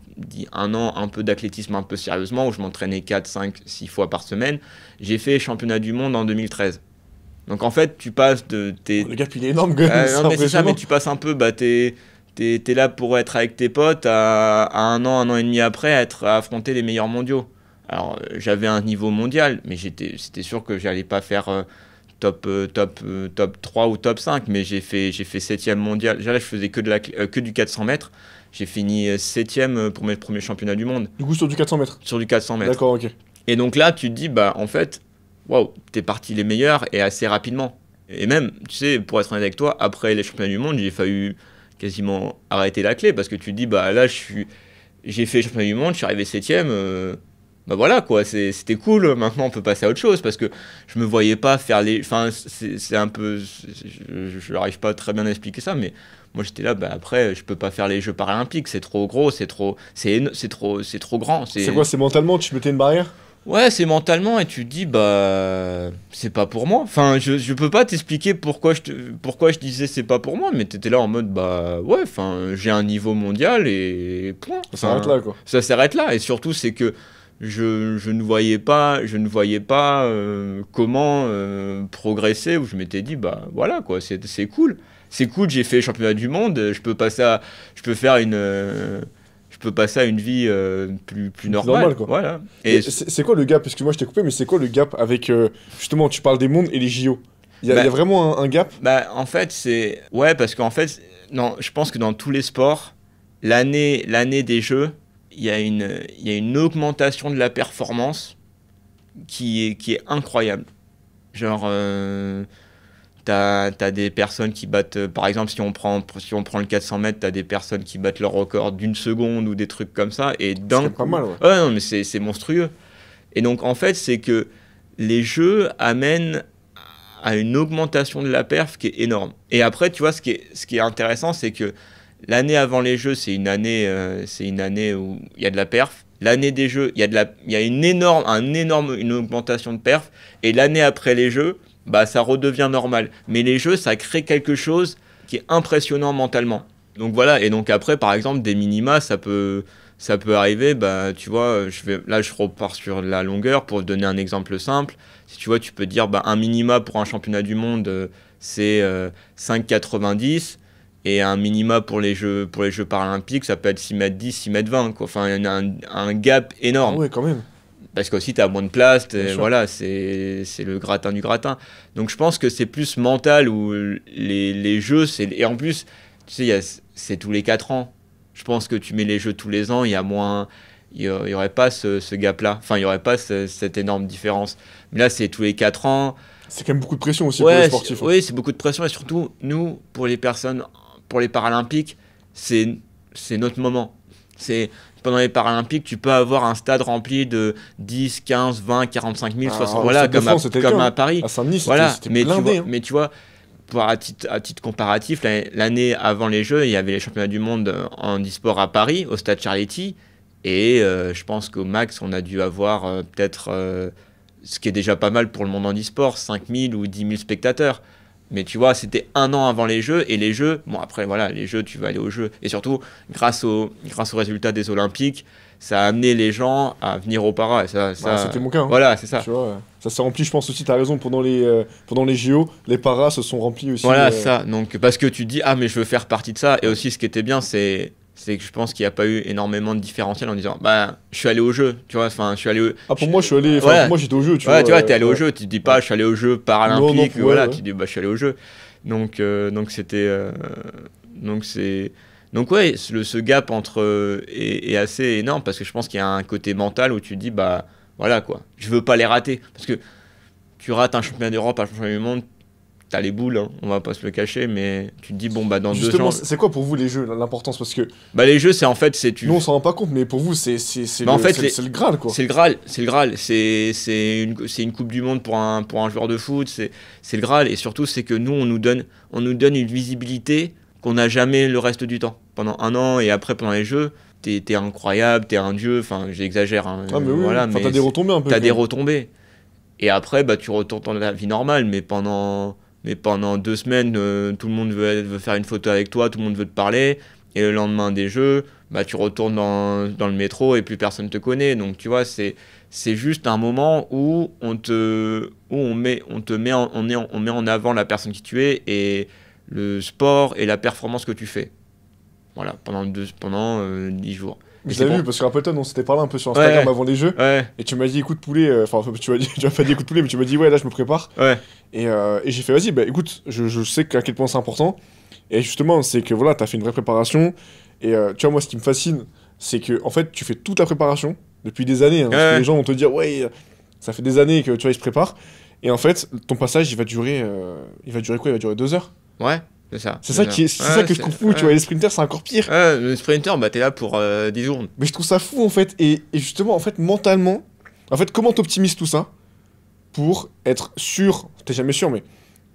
an un peu d'athlétisme un peu sérieusement, où je m'entraînais 4, 5, 6 fois par semaine, j'ai fait championnat du monde en 2013. Donc en fait, tu passes de... Le gap, il est énorme, quand même. non, mais c'est ça, impressionnant. mais tu passes un peu, bah, t'es là pour être avec tes potes, à un an et demi après, à affronter les meilleurs mondiaux. Alors, j'avais un niveau mondial, mais c'était sûr que j'allais pas faire top 3 ou top 5, mais j'ai fait 7e mondial. Déjà là, je faisais que du 400 mètres. J'ai fini 7e pour mes premiers championnats du monde, Du coup, sur du 400 mètres. sur du 400 mètres. D'accord, ok. Et donc là, tu te dis, bah, en fait, waouh, t'es parti les meilleurs et assez rapidement. Et même, tu sais, pour être honnête avec toi, après les championnats du monde, j'ai failli quasiment arrêter la clé parce que tu te dis, bah là, j'ai fait les championnats du monde, je suis arrivé 7e. Bah voilà quoi, c'était cool, maintenant on peut passer à autre chose parce que je me voyais pas faire les. Enfin, c'est un peu. Je n'arrive pas très bien à expliquer ça, mais moi j'étais là, bah après, je peux pas faire les Jeux paralympiques, c'est trop gros, c'est trop grand. C'est quoi, c'est mentalement, tu mettais une barrière? Ouais, c'est mentalement et tu te dis, bah, c'est pas pour moi. Enfin, je peux pas t'expliquer pourquoi je disais c'est pas pour moi, mais t'étais là en mode, bah, ouais, enfin, j'ai un niveau mondial et point. Ça s'arrête là, quoi. Ça s'arrête là. Et surtout, c'est que je ne voyais pas comment progresser, où je m'étais dit, bah, voilà, quoi, c'est cool. C'est cool, j'ai fait championnat du monde, je peux passer à une vie plus normale, quoi. Voilà. Et c'est quoi le gap? Parce que moi je t'ai coupé, mais c'est quoi le gap avec. Justement, tu parles des mondes et les JO. Il y a vraiment un gap? Bah, en fait, c'est. Ouais, parce qu'en fait, non, je pense que dans tous les sports, l'année des Jeux, il y a une augmentation de la performance qui est incroyable. Genre. T'as des personnes qui battent, par exemple, si on prend le 400 mètres, t'as des personnes qui battent leur record d'une seconde ou des trucs comme ça. Et C'est pas mal, ouais. Ouais, non, mais c'est monstrueux. Et donc, en fait, c'est que les jeux amènent à une augmentation de la perf qui est énorme. Et après, tu vois, ce qui est intéressant, c'est que l'année avant les jeux, c'est une année où il y a de la perf. L'année des jeux, il y a une augmentation de perf. Et l'année après les jeux, bah, ça redevient normal. Mais les jeux, ça crée quelque chose qui est impressionnant mentalement. Donc voilà, et donc après, par exemple, des minima, ça peut arriver, bah, tu vois, je repars sur la longueur pour te donner un exemple simple. Si tu vois, tu peux dire, bah, un minima pour un championnat du monde, c'est 5,90, et un minima pour les Jeux paralympiques, ça peut être 6,10 m, 6,20 m, quoi. Enfin, il y a un gap énorme. Ah ouais, quand même. Parce qu'aussi, tu as moins de place, Voilà, c'est le gratin du gratin. Donc je pense que c'est plus mental où les jeux, et en plus, tu sais, c'est tous les 4 ans. Je pense que tu mets les jeux tous les ans, il y aurait pas ce gap-là. Enfin, il n'y aurait pas cette énorme différence. Mais là, c'est tous les 4 ans. C'est quand même beaucoup de pression aussi pour les sportifs. Oui, c'est beaucoup de pression. Et surtout, nous, pour les Paralympiques, c'est notre moment. Pendant les Paralympiques, tu peux avoir un stade rempli de 10, 15, 20, 45 000, 60 000, voilà, comme à Paris. À Saint-Denis, voilà. c'était blindé. Mais tu vois, à titre comparatif, l'année avant les Jeux, il y avait les championnats du monde en e-sport à Paris, au stade Charletti. Et je pense qu'au max, on a dû avoir peut-être, ce qui est déjà pas mal pour le monde en e-sport, 5 000 ou 10 000 spectateurs. Mais tu vois, c'était 1 an avant les Jeux, et les Jeux, bon après voilà, les Jeux, tu vas aller aux Jeux. Et surtout, grâce aux résultats des Olympiques, ça a amené les gens à venir au para. Et ça, c'était mon cas. Hein. Voilà, c'est ça. Tu vois, ça s'est rempli, je pense aussi, tu as raison, pendant les JO, les paras se sont remplis aussi. Voilà, ça. Donc, parce que tu te dis, ah, mais je veux faire partie de ça. Et aussi, ce qui était bien, c'est que je pense qu'il n'y a pas eu énormément de différentiel en disant, bah, je suis allé au jeu, tu vois, enfin, je suis allé pour moi, pour moi, j'étais au jeu, tu vois. Ouais, tu vois, t'es allé au jeu, tu te dis pas, je suis allé au jeu paralympique, voilà, tu te dis, bah, je suis allé au jeu. Donc c'était. Donc, ouais, ce gap est assez énorme, parce que je pense qu'il y a un côté mental où tu te dis, bah, voilà, quoi, je veux pas les rater. Parce que tu rates un championnat d'Europe, un championnat du monde, t'as les boules, hein, on va pas se le cacher, mais tu te dis, bon, bah, dans Justement, 2 ans. c'est quoi pour vous les jeux, l'importance? Parce que. Bah, les jeux, c'est en fait. Nous, on s'en rend pas compte, mais pour vous, c'est le Graal, quoi. C'est le Graal. C'est une Coupe du Monde pour un joueur de foot, c'est le Graal. Et surtout, c'est que nous, on nous donne une visibilité qu'on n'a jamais le reste du temps. Pendant 1 an, et après, pendant les Jeux, t'es incroyable, t'es un dieu, enfin, j'exagère. Hein, ah, mais oui, voilà, mais t'as des retombées un peu. T'as des retombées. Et après, bah, tu retournes dans la vie normale, mais pendant 2 semaines, tout le monde veut faire une photo avec toi, tout le monde veut te parler, et le lendemain des Jeux, bah, tu retournes dans le métro et plus personne te connaît. Donc tu vois, c'est juste un moment où on met en avant la personne qui tu es, et le sport et la performance que tu fais. Voilà, pendant 10 jours. Je l'ai vu, parce que rappelle-toi, on s'était parlé un peu sur Instagram avant les Jeux, et tu m'as dit, écoute poulet, enfin, tu m'as pas dit écoute poulet, mais tu m'as dit, ouais, là, je me prépare. Ouais. Et j'ai fait, vas-y, bah écoute, je sais à quel point c'est important. Et justement, c'est que voilà, t'as fait une vraie préparation. Et tu vois, moi, ce qui me fascine, c'est que, en fait, tu fais toute la préparation depuis des années. Hein, parce que les gens vont te dire, ouais, ça fait des années que tu vois, ils se préparent. Et en fait, ton passage, il va durer quoi? Il va durer 2 heures. Ouais. C'est ça. C'est ça que je trouve fou, tu vois, les sprinters, c'est encore pire. Le sprinter, bah, t'es là pour 10 secondes. Mais je trouve ça fou, en fait. Et justement, en fait, mentalement, en fait, comment t'optimises tout ça pour être sûr, t'es jamais sûr, mais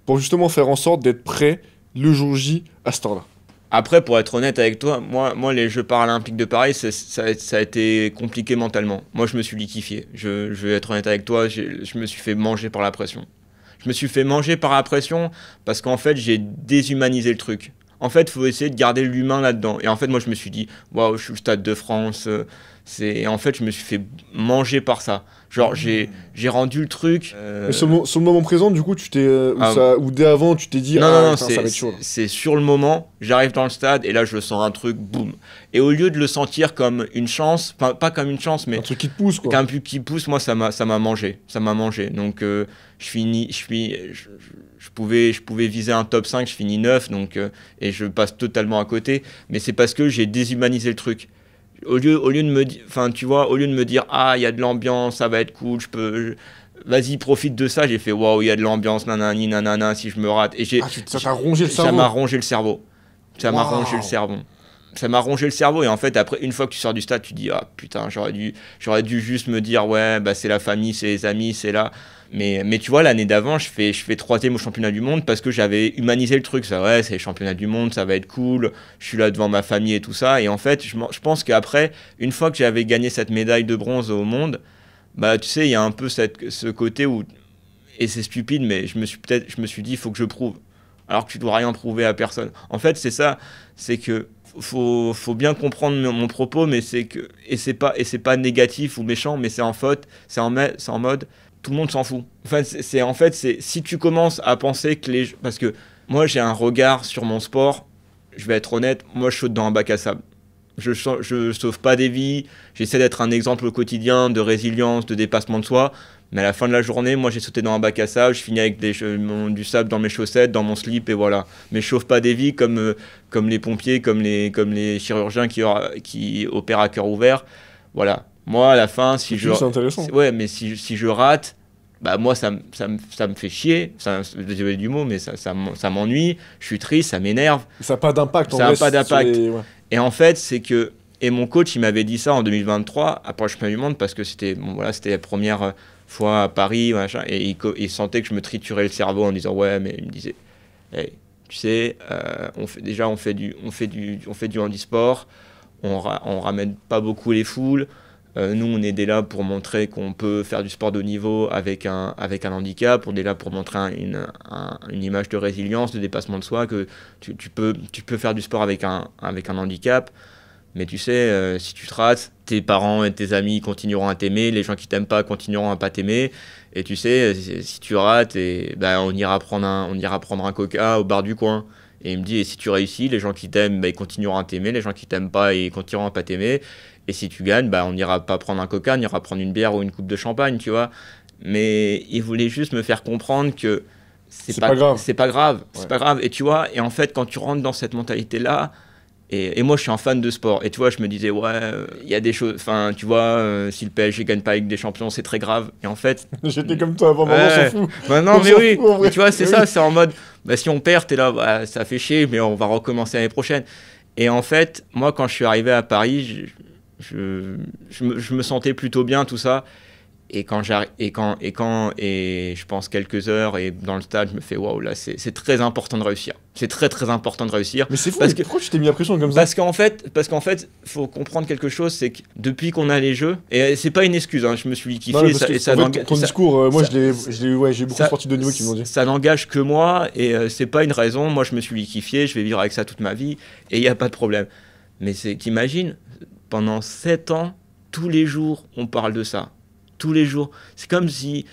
pour justement faire en sorte d'être prêt le jour J à cette heure-là? Après, pour être honnête avec toi, moi les Jeux paralympiques de Paris, ça a été compliqué mentalement. Moi, je me suis liquéfié. Je vais être honnête avec toi, je me suis fait manger par la pression. Je me suis fait manger par la pression parce qu'en fait, j'ai déshumanisé le truc. En fait, il faut essayer de garder l'humain là-dedans. Et en fait, moi, je me suis dit, waouh, je suis au Stade de France. Et en fait, je me suis fait manger par ça. Genre, j'ai rendu le truc. Mais sur le moment présent, du coup, tu t'es. Ou dès avant, tu t'es dit, non, ça va être chaud. C'est sur le moment, j'arrive dans le stade et là, je sens un truc, boum. Et au lieu de le sentir comme une chance, pas comme une chance, mais. Un truc qui te pousse, quoi. Un truc qui pousse, moi, ça m'a mangé. Ça m'a mangé. Donc, je pouvais viser un top 5, je finis 9, donc, et je passe totalement à côté. Mais c'est parce que j'ai déshumanisé le truc. Au lieu de me dire, enfin, tu vois, au lieu de me dire, ah, il y a de l'ambiance, ça va être cool, vas-y, profite de ça. J'ai fait, waouh, il y a de l'ambiance, nanani, nanana, si je me rate. Et ça t'a rongé le cerveau. Ça m'a rongé le cerveau. Ça m'a rongé le cerveau. Ça m'a rongé le cerveau. Et en fait, après, une fois que tu sors du stade, tu dis, ah putain, j'aurais dû juste me dire, ouais, bah, c'est la famille, c'est les amis, c'est là. Mais tu vois, l'année d'avant, je fais 3e au championnat du monde parce que j'avais humanisé le truc. Ça, ouais, c'est les championnats du monde, ça va être cool. Je suis là devant ma famille et tout ça. Et en fait, je pense qu'après, une fois que j'avais gagné cette médaille de bronze au monde, bah, tu sais, il y a un peu ce côté où, et c'est stupide, mais je me suis dit, il faut que je prouve. Alors que tu dois rien prouver à personne. En fait, c'est ça, c'est que faut bien comprendre mon propos, mais c'est que, et c'est pas négatif ou méchant, mais c'est en mode, tout le monde s'en fout. Enfin, c'est si tu commences à penser que parce que moi j'ai un regard sur mon sport, je vais être honnête, moi je saute dans un bac à sable. Je sauve pas des vies, j'essaie d'être un exemple au quotidien de résilience, de dépassement de soi, mais à la fin de la journée, moi j'ai sauté dans un bac à sable, je finis avec du sable dans mes chaussettes, dans mon slip et voilà. Mais je sauve pas des vies comme les pompiers, comme les chirurgiens qui opèrent à cœur ouvert. Voilà. Moi à la fin, c'est intéressant. Ouais, mais si je rate, bah moi ça me fait chier, désolé du mot, mais ça m'ennuie, je suis triste, ça m'énerve. Ça n'a pas d'impact. Ça n'a pas d'impact. Et en fait, c'est que, et mon coach il m'avait dit ça en 2023 après le championnat du monde parce que c'était la première fois à Paris, machin, et il sentait que je me triturais le cerveau en disant ouais, mais il me disait, hey, tu sais, on fait du handisport, on ramène pas beaucoup les foules. Nous, on est là pour montrer qu'on peut faire du sport de haut niveau avec un handicap. On est là pour montrer une image de résilience, de dépassement de soi, que tu peux faire du sport avec un handicap. Mais tu sais, si tu te rates, tes parents et tes amis continueront à t'aimer, les gens qui t'aiment pas continueront à pas t'aimer. Et tu sais, si tu rates, on ira prendre un coca au bar du coin. Et il me dit, et si tu réussis, les gens qui t'aiment, ils continueront à t'aimer, les gens qui t'aiment pas, ils continueront à pas t'aimer. Et si tu gagnes, on n'ira pas prendre un coca, on ira prendre une bière ou une coupe de champagne, tu vois. Mais il voulait juste me faire comprendre que c'est pas grave. C'est pas grave. Et tu vois, et en fait, quand tu rentres dans cette mentalité-là, et moi je suis un fan de sport, et tu vois, je me disais, ouais, il y a des choses, enfin, tu vois, si le PSG gagne pas avec des champions, c'est très grave. Et en fait. J'étais comme toi avant, on s'en fout. Non, mais oui, mais tu vois, c'est ça, c'est en mode, si on perd, t'es là, ça fait chier, mais on va recommencer l'année prochaine. Et en fait, moi, quand je suis arrivé à Paris, je me sentais plutôt bien, tout ça. Et je pense quelques heures et dans le stade, je me fais waouh, là, c'est très important de réussir. C'est très très important de réussir. Mais c'est fou, pourquoi tu t'es mis la pression comme ça ? Parce qu'en fait, faut comprendre quelque chose, c'est que depuis qu'on a les jeux, et c'est pas une excuse, hein, je me suis kiffé. Ton discours, moi j'ai beaucoup de sportifs de niveau qui m'ont dit. Ça n'engage que moi et c'est pas une raison. Moi, je me suis kiffé, je vais vivre avec ça toute ma vie et il y a pas de problème. Mais t'imagines, pendant 7 ans, tous les jours, on parle de ça. Tous les jours. C'est comme si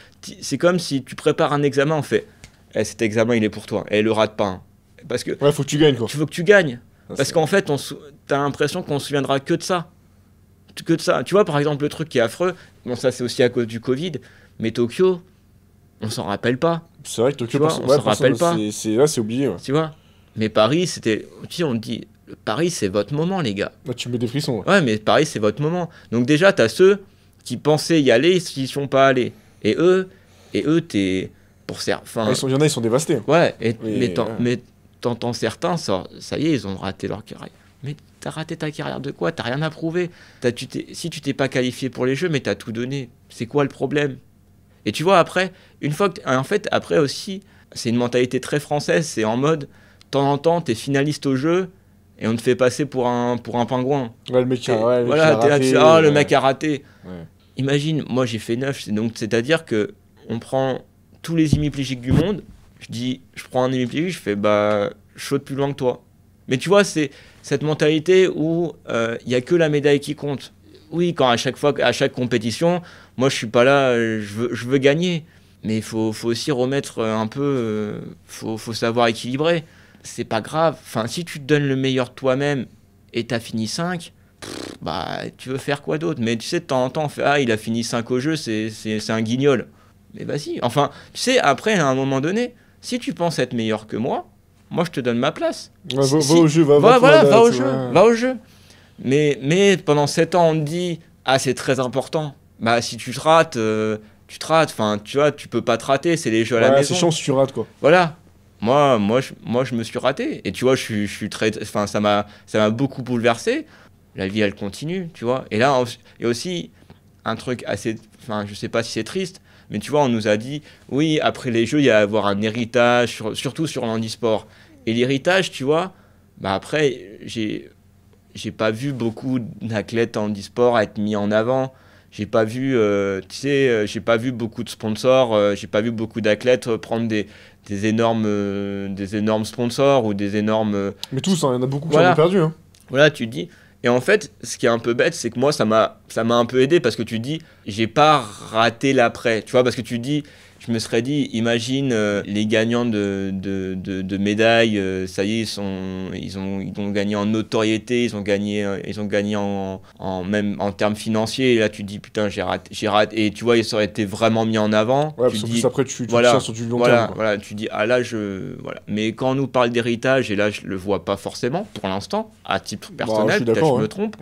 tu prépares un examen, on fait cet examen, il est pour toi. Et le rate pas. Hein. Parce que faut que tu gagnes, quoi. Tu veux que tu gagnes. Parce qu'en fait, t'as l'impression qu'on se souviendra que de ça. Que de ça. Tu vois, par exemple, le truc qui est affreux, bon, ça c'est aussi à cause du Covid, mais Tokyo, on s'en rappelle pas. C'est vrai que Tokyo, on s'en rappelle pas. C'est oublié. Ouais. Tu vois. Mais Paris, c'était. Tu sais, on te dit, Paris, c'est votre moment, les gars. Là, tu mets des frissons. Ouais, mais Paris, c'est votre moment. Donc déjà, t'as ceux qui pensaient y aller, ils n'y sont pas allés. Et eux, t'es pour certains. Il y en a, ils sont dévastés. Ouais. Mais t'entends certains, ça y est, ils ont raté leur carrière. Mais t'as raté ta carrière de quoi ? T'as rien à prouver. Si tu t'es pas qualifié pour les Jeux, mais t'as tout donné. C'est quoi le problème ? Et tu vois, après, après aussi, c'est une mentalité très française. C'est en mode, de temps en temps, t'es finaliste au jeu. Et on te fait passer pour un pingouin. Ouais, le mec a raté. Le mec a raté. Ouais. Imagine, moi j'ai fait 9, c'est-à-dire que on prend tous les hémiplégiques du monde, je prends un hémiplégique, je fais je saute plus loin que toi. Mais tu vois, c'est cette mentalité où il y a que la médaille qui compte. Oui, quand à chaque compétition, moi je suis pas là, je veux gagner. Mais il faut aussi remettre un peu, faut savoir équilibrer. C'est pas grave, enfin si tu te donnes le meilleur de toi-même et t'as fini 5, tu veux faire quoi d'autre ? Mais tu sais, de temps en temps on fait il a fini 5 au jeu, c'est un guignol. Mais vas-y, enfin tu sais, après à un moment donné, si tu penses être meilleur que moi je te donne ma place. Va au jeu, va au jeu. Mais pendant 7 ans on te dit c'est très important. Si tu te rates, tu te rates. Enfin, tu vois, tu peux pas te rater, c'est les jeux à la maison. C'est chiant si tu rates, quoi. Voilà. Moi, je me suis raté. Et tu vois, je suis très. Enfin, ça m'a beaucoup bouleversé. La vie, elle continue, tu vois. Et là, il y a aussi un truc assez. Enfin, je sais pas si c'est triste, mais tu vois, on nous a dit, oui, après les jeux, il y a à avoir un héritage, surtout sur l'handisport. Et l'héritage, tu vois, bah après, j'ai pas vu beaucoup d'athlètes en handisport être mis en avant. J'ai pas vu, j'ai pas vu beaucoup de sponsors, j'ai pas vu beaucoup d'athlètes prendre des énormes sponsors ou des énormes. Mais tous, hein, il y en a beaucoup qui Voilà. ont perdu. Hein. Voilà, tu te dis. Et en fait, ce qui est un peu bête, c'est que moi, ça m'a un peu aidé parce que tu te dis, j'ai pas raté l'après. Tu vois, parce que tu te dis, je me serais dit, imagine les gagnants de médailles, ça y est, ils ont gagné en notoriété, ils ont gagné même en termes financiers. Et là, tu te dis, putain, j'ai raté. Et tu vois, ils auraient été vraiment mis en avant. Ouais, tu parce que dis, plus après, tu voilà, tiens sur du long terme. Quoi. Voilà, tu dis, ah là, voilà. Mais quand on nous parle d'héritage, et là, je le vois pas forcément, pour l'instant, à titre personnel, peut-être je me trompe,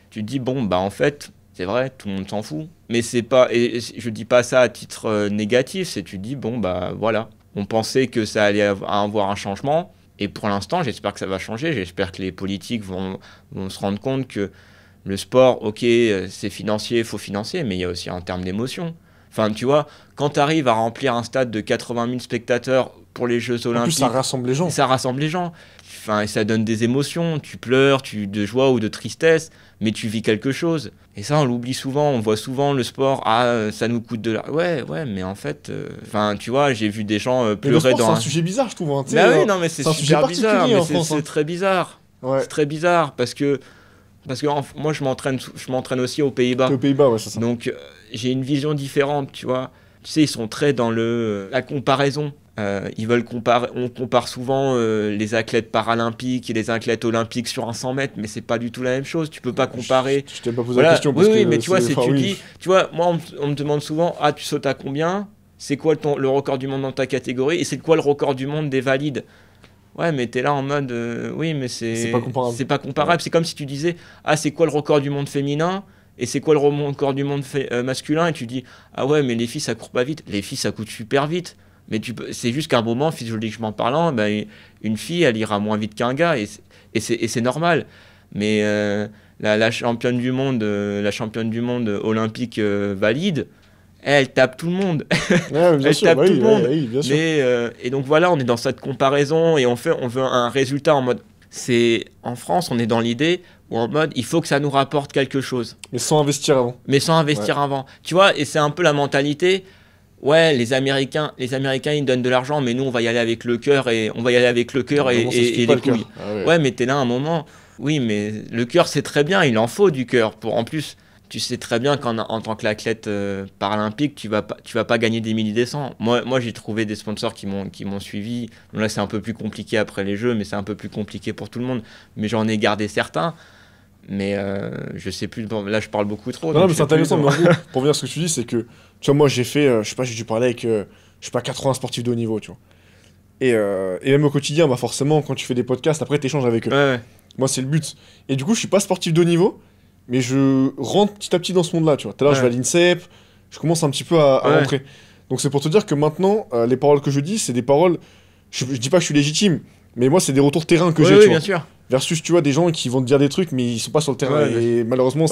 tu te dis, bon, bah en fait, c'est vrai, tout le monde s'en fout. Mais c'est pas, et je dis pas ça à titre négatif, c'est tu te dis, bon, bah voilà, on pensait que ça allait avoir un changement, et pour l'instant, j'espère que ça va changer, j'espère que les politiques vont se rendre compte que le sport, ok, c'est financier, il faut financer, mais il y a aussi un terme d'émotion. Enfin, tu vois, quand tu arrives à remplir un stade de 80 000 spectateurs pour les Jeux Olympiques... En plus, ça rassemble les gens. Ça rassemble les gens. Enfin, et ça donne des émotions, tu pleures, de joie ou de tristesse, mais tu vis quelque chose. Et ça, on l'oublie souvent, on voit souvent le sport, ça nous coûte de l'argent. Ouais, mais en fait, tu vois, j'ai vu des gens pleurer le sport, dans... c'est un sujet bizarre, je trouve. Hein, bah oui, non, mais c'est super bizarre, mais c'est très bizarre. Ouais. C'est très bizarre, parce que moi, je m'entraîne aussi aux Pays-Bas. Aux Pays-Bas, ouais, c'est ça. Donc, j'ai une vision différente, tu vois. Tu sais, ils sont très dans la comparaison. Ils veulent comparer. On compare souvent les athlètes paralympiques et les athlètes olympiques sur un 100 mètres, mais c'est pas du tout la même chose. Tu peux pas comparer. Je t'ai pas posé la question. Oui, mais tu vois, dis, tu vois, moi, on me demande souvent, tu sautes à combien ? C'est quoi le record du monde dans ta catégorie ? Et c'est quoi le record du monde des valides ? Ouais, mais t'es là en mode, oui, mais c'est pas comparable. C'est pas comparable. Ouais. C'est comme si tu disais, c'est quoi le record du monde féminin ? Et c'est quoi le record du monde masculin ? Et tu dis, ouais, mais les filles, ça court pas vite. Les filles, ça court super vite. Mais c'est juste qu'à un moment, physiologiquement parlant, une fille, elle ira moins vite qu'un gars. Et c'est normal. Mais la championne du monde olympique valide, elle tape tout le monde. Ouais, elle tape tout le monde. Oui, bien sûr. Et donc voilà, on est dans cette comparaison et on veut un résultat en mode... En France, on est dans l'idée où en mode, il faut que ça nous rapporte quelque chose. Mais sans investir avant. Tu vois, et c'est un peu la mentalité... Ouais, les Américains, ils donnent de l'argent, mais nous, on va y aller avec le cœur et les couilles. Ouais, mais t'es là un moment. Oui, mais le cœur, c'est très bien. Il en faut du cœur. En plus, tu sais très bien qu'en tant qu'athlète paralympique, tu vas pas gagner des milliers des cents. Moi, j'ai trouvé des sponsors qui m'ont suivi. Là, c'est un peu plus compliqué après les Jeux, mais c'est un peu plus compliqué pour tout le monde. Mais j'en ai gardé certains. Mais je sais plus. Bon, là, je parle beaucoup trop. Non, mais c'est intéressant. Mais en gros, pour venir à ce que tu dis, c'est que, tu vois, moi, j'ai fait, j'ai dû parler avec, 80 sportifs de haut niveau, tu vois. Et même au quotidien, forcément, quand tu fais des podcasts, après, t'échanges avec eux. Ouais. Moi, c'est le but. Et du coup, je suis pas sportif de haut niveau, mais je rentre petit à petit dans ce monde-là, tu vois. Tout à l'heure, je vais à l'INSEP, je commence un petit peu à rentrer. Donc, c'est pour te dire que maintenant, les paroles que je dis, c'est des paroles. Je dis pas que je suis légitime, mais moi, c'est des retours terrain que j'ai, tu vois. Bien sûr. Versus, tu vois, des gens qui vont te dire des trucs, mais ils sont pas sur le terrain. Et malheureusement,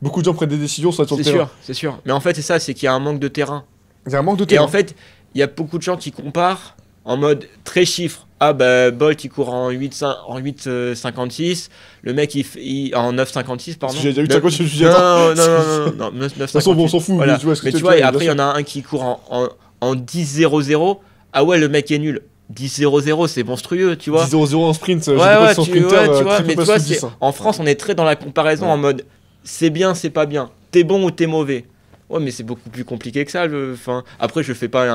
beaucoup de gens prennent des décisions sans être sur le terrain. C'est sûr. Mais en fait, c'est ça, c'est qu'il y a un manque de terrain. Il y a un manque de terrain. Et en fait, il y a beaucoup de gens qui comparent en mode très chiffre. Bolt, il court en 8,56. Le mec, il en 9,56, pardon. J'ai déjà eu 8,56. Non, 9,58. De toute façon, on s'en fout. Voilà. Mais tu vois, et après, il y en a un qui court en 10,00. Ah ouais, le mec est nul. 10-0-0, c'est monstrueux, tu vois. 10-0-0 en sprint, tu vois, mais tu vois, en France, on est très dans la comparaison en mode c'est bien, c'est pas bien, t'es bon ou t'es mauvais. Ouais, mais c'est beaucoup plus compliqué que ça. Après, je fais pas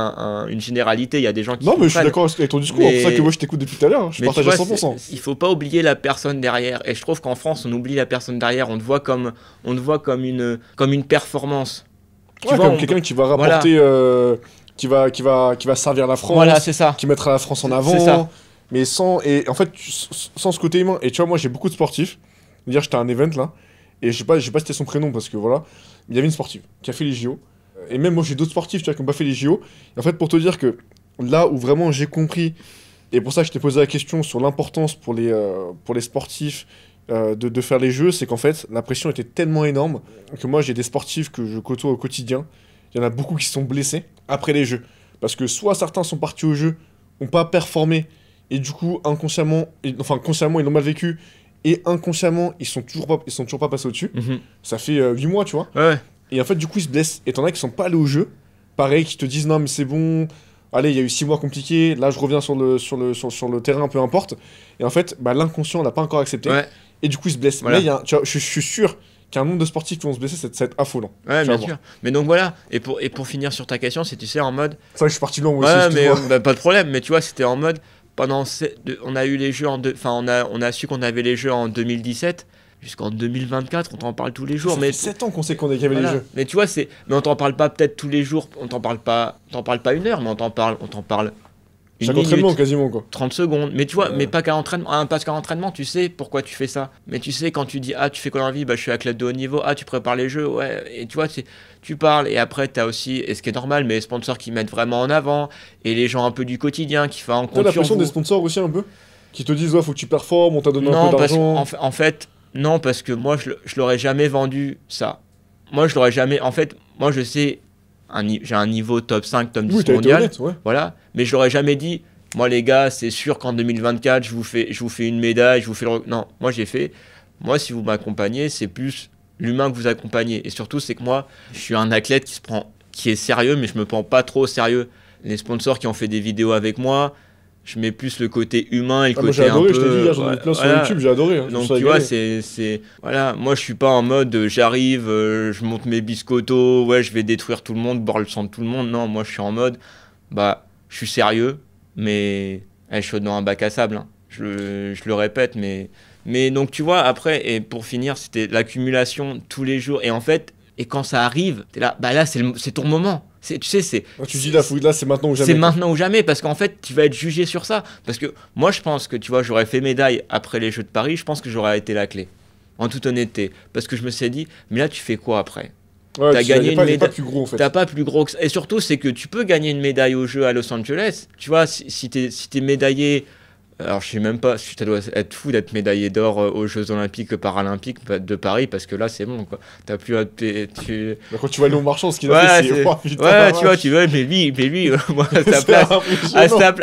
une généralité, il y a des gens qui. Non, mais je suis d'accord avec ton discours, c'est pour ça que moi je t'écoute depuis tout à l'heure, je partage à 100%. Il faut pas oublier la personne derrière, et je trouve qu'en France, on oublie la personne derrière, on te voit comme une performance. Comme quelqu'un qui va rapporter. Qui va servir la France, voilà, c'est ça. Qui mettra la France en avant, mais sans ce côté humain. Et tu vois, moi j'ai beaucoup de sportifs. Hier j'étais à un event là, et je sais pas c'était son prénom parce que voilà, il y avait une sportive qui a fait les JO. et même moi j'ai d'autres sportifs, tu vois, qui n'ont pas fait les JO. Et en fait, pour te dire que là où vraiment j'ai compris, et pour ça que je t'ai posé la question sur l'importance pour les sportifs de faire les jeux, c'est qu'en fait, la pression était tellement énorme que moi j'ai des sportifs que je côtoie au quotidien. Il y en a beaucoup qui se sont blessés après les jeux. Parce que soit certains sont partis au jeu, n'ont pas performé, et du coup, consciemment, ils l'ont mal vécu, et inconsciemment, ils sont toujours pas passés au-dessus. Ça fait 8 mois, tu vois. Ouais. Et en fait, du coup, ils se blessent. Et t'en as qui sont pas allés au jeu. Pareil, qui te disent non, mais c'est bon. Allez, il y a eu 6 mois compliqués. Là, je reviens sur le terrain, peu importe. Et en fait, bah, l'inconscient l'a pas encore accepté. Ouais. Et du coup, ils se blessent. Voilà. Mais tu vois, je suis sûr qu'un nombre de sportifs qui vont se blesser, ça va être affolant. Ouais, bien sûr. Mais donc voilà. Et pour finir sur ta question, c'est, tu sais, en mode. C'est vrai que je suis parti long aussi. Ouais, mais bah, pas de problème. Mais tu vois, c'était en mode. On a eu les jeux on a su qu'on avait les jeux en 2017. Jusqu'en 2024, on t'en parle tous les jours. Ça fait 7 ans qu'on sait qu'il y avait les jeux. Mais tu vois, mais on t'en parle pas peut-être tous les jours, on t'en parle pas 1 heure, mais on t'en parle chaque entraînement quasiment, quoi. 30 secondes. Mais tu vois, mais pas qu'à entraînement. Parce qu'à entraînement, tu sais pourquoi tu fais ça. Mais tu sais, quand tu dis, ah, tu fais quoi dans la vie? Bah, je suis athlète de haut niveau. Ah, tu prépares les jeux. Ouais. Et tu vois, tu parles. Et après, t'as aussi, et ce qui est normal, mais les sponsors qui mettent vraiment en avant. Et les gens un peu du quotidien qui font en compte. T'as l'impression des sponsors aussi un peu? Qui te disent, ouais, faut que tu performes, on t'a donné un peu d'argent. En fait, non, parce que moi, je l'aurais jamais vendu ça. Moi, je l'aurais jamais. En fait, moi, je sais, j'ai un niveau top 5, top 10 mondial. Honnête, ouais. Voilà. Mais je l'aurais jamais dit. Moi, les gars, c'est sûr qu'en 2024, je vous fais une médaille, je vous fais Non, moi, moi, si vous m'accompagnez, c'est plus l'humain que vous accompagnez. Et surtout, c'est que moi, je suis un athlète qui est sérieux, mais je me prends pas trop au sérieux. Les sponsors qui ont fait des vidéos avec moi, je mets plus le côté humain et le côté j'ai adoré, un peu... je t'ai dit, j'en ai plein sur YouTube, j'ai adoré. Hein, donc tu vois, voilà, moi je suis pas en mode j'arrive, je monte mes biscottos, ouais, je vais détruire tout le monde, boire le sang de tout le monde. Non, moi je suis en mode, bah, je suis sérieux, mais je suis dans un bac à sable. Hein. Je le répète, mais donc tu vois, après, et pour finir, c'était l'accumulation tous les jours. Et en fait, et quand ça arrive, t'es là, bah là, c'est ton moment. Tu sais, tu dis là, c'est maintenant ou jamais. C'est maintenant ou jamais, parce qu'en fait, tu vas être jugé sur ça. Parce que moi, je pense que, tu vois, j'aurais fait médaille après les Jeux de Paris, je pense que j'aurais été la clé. En toute honnêteté. Parce que je me suis dit, mais là, tu fais quoi après? Ouais, t'as gagné une médaille. T'as pas plus gros, en fait. T'as pas plus gros que ça. Et surtout, c'est que tu peux gagner une médaille aux Jeux à Los Angeles. Tu vois, si t'es médaillé. Alors, je sais même pas si ça doit être fou d'être médaillé d'or aux Jeux Olympiques Paralympiques de Paris, parce que là, c'est bon, quoi. T'as plus à. Quand tu vois Léon Marchand, ce qu'il a fait, c'est. Oh, putain, ouais, tu vois, mais lui, moi,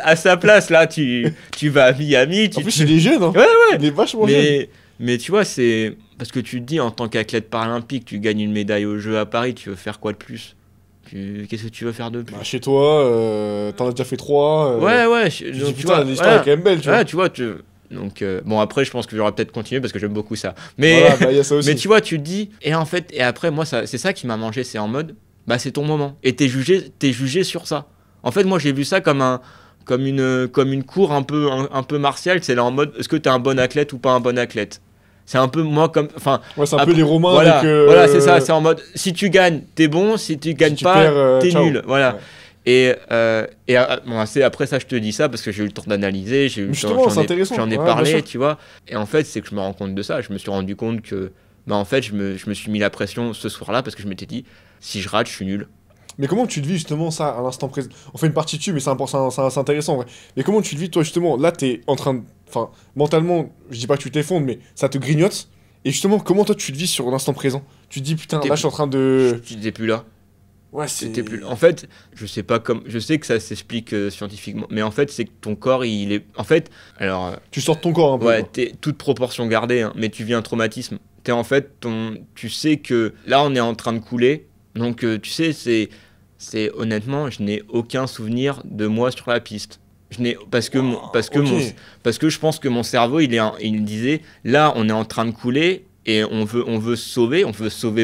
à sa place, là, tu vas à Miami. En plus, il est jeune, hein. Ouais. Il est vachement jeune. Mais tu vois, c'est. Parce que tu te dis, en tant qu'athlète paralympique, tu gagnes une médaille aux Jeux à Paris, tu veux faire quoi de plus? Qu'est-ce que tu veux faire de plus? Bah, chez toi, t'en as déjà fait 3. Ouais. Donc, putain, l'histoire est quand même belle, tu vois. Ouais, tu vois, donc, bon, après, je pense que j'aurais peut-être continué parce que j'aime beaucoup ça. Mais, voilà, bah, y a ça aussi. Mais tu vois, tu te dis, et en fait, et après, moi, c'est ça qui m'a mangé, c'est en mode, bah, c'est ton moment. Et t'es jugé sur ça. En fait, moi, j'ai vu ça comme une cour un peu martiale, c'est là en mode, est-ce que t'es un bon athlète ou pas un bon athlète? C'est un peu moi comme. Ouais, c'est un peu les Romains voilà, avec. Voilà, c'est ça, c'est en mode, si tu gagnes, t'es bon, si tu gagnes pas, t'es nul. Voilà. Ouais. Et bon, après ça, je te dis ça parce que j'ai eu le temps d'analyser, j'en ai parlé, tu vois. Et en fait, c'est que je me rends compte de ça. Je me suis rendu compte que, bah, en fait, je me suis mis la pression ce soir-là parce que je m'étais dit, si je rate, je suis nul. Mais comment tu te vis justement ça à l'instant présent? On fait une partie dessus, mais c'est intéressant en vrai. Mais comment tu te vis toi justement? Là, t'es en train de. Enfin, mentalement, je dis pas que tu t'effondres, mais ça te grignote. Et justement, comment toi tu te vis sur l'instant présent? Tu te dis putain, là je suis en train de. Tu n'étais plus là. Ouais, c'était plus. En fait, je sais que ça s'explique scientifiquement, mais en fait, c'est que ton corps, il est. En fait, alors. Tu sors de ton corps un peu. Ouais, t'es toute proportion gardée, hein, mais tu vis un traumatisme. T'es en fait, tu sais que là, on est en train de couler, donc tu sais, c'est honnêtement, je n'ai aucun souvenir de moi sur la piste. Parce que je pense que mon cerveau, il disait, là, on est en train de couler et on veut sauver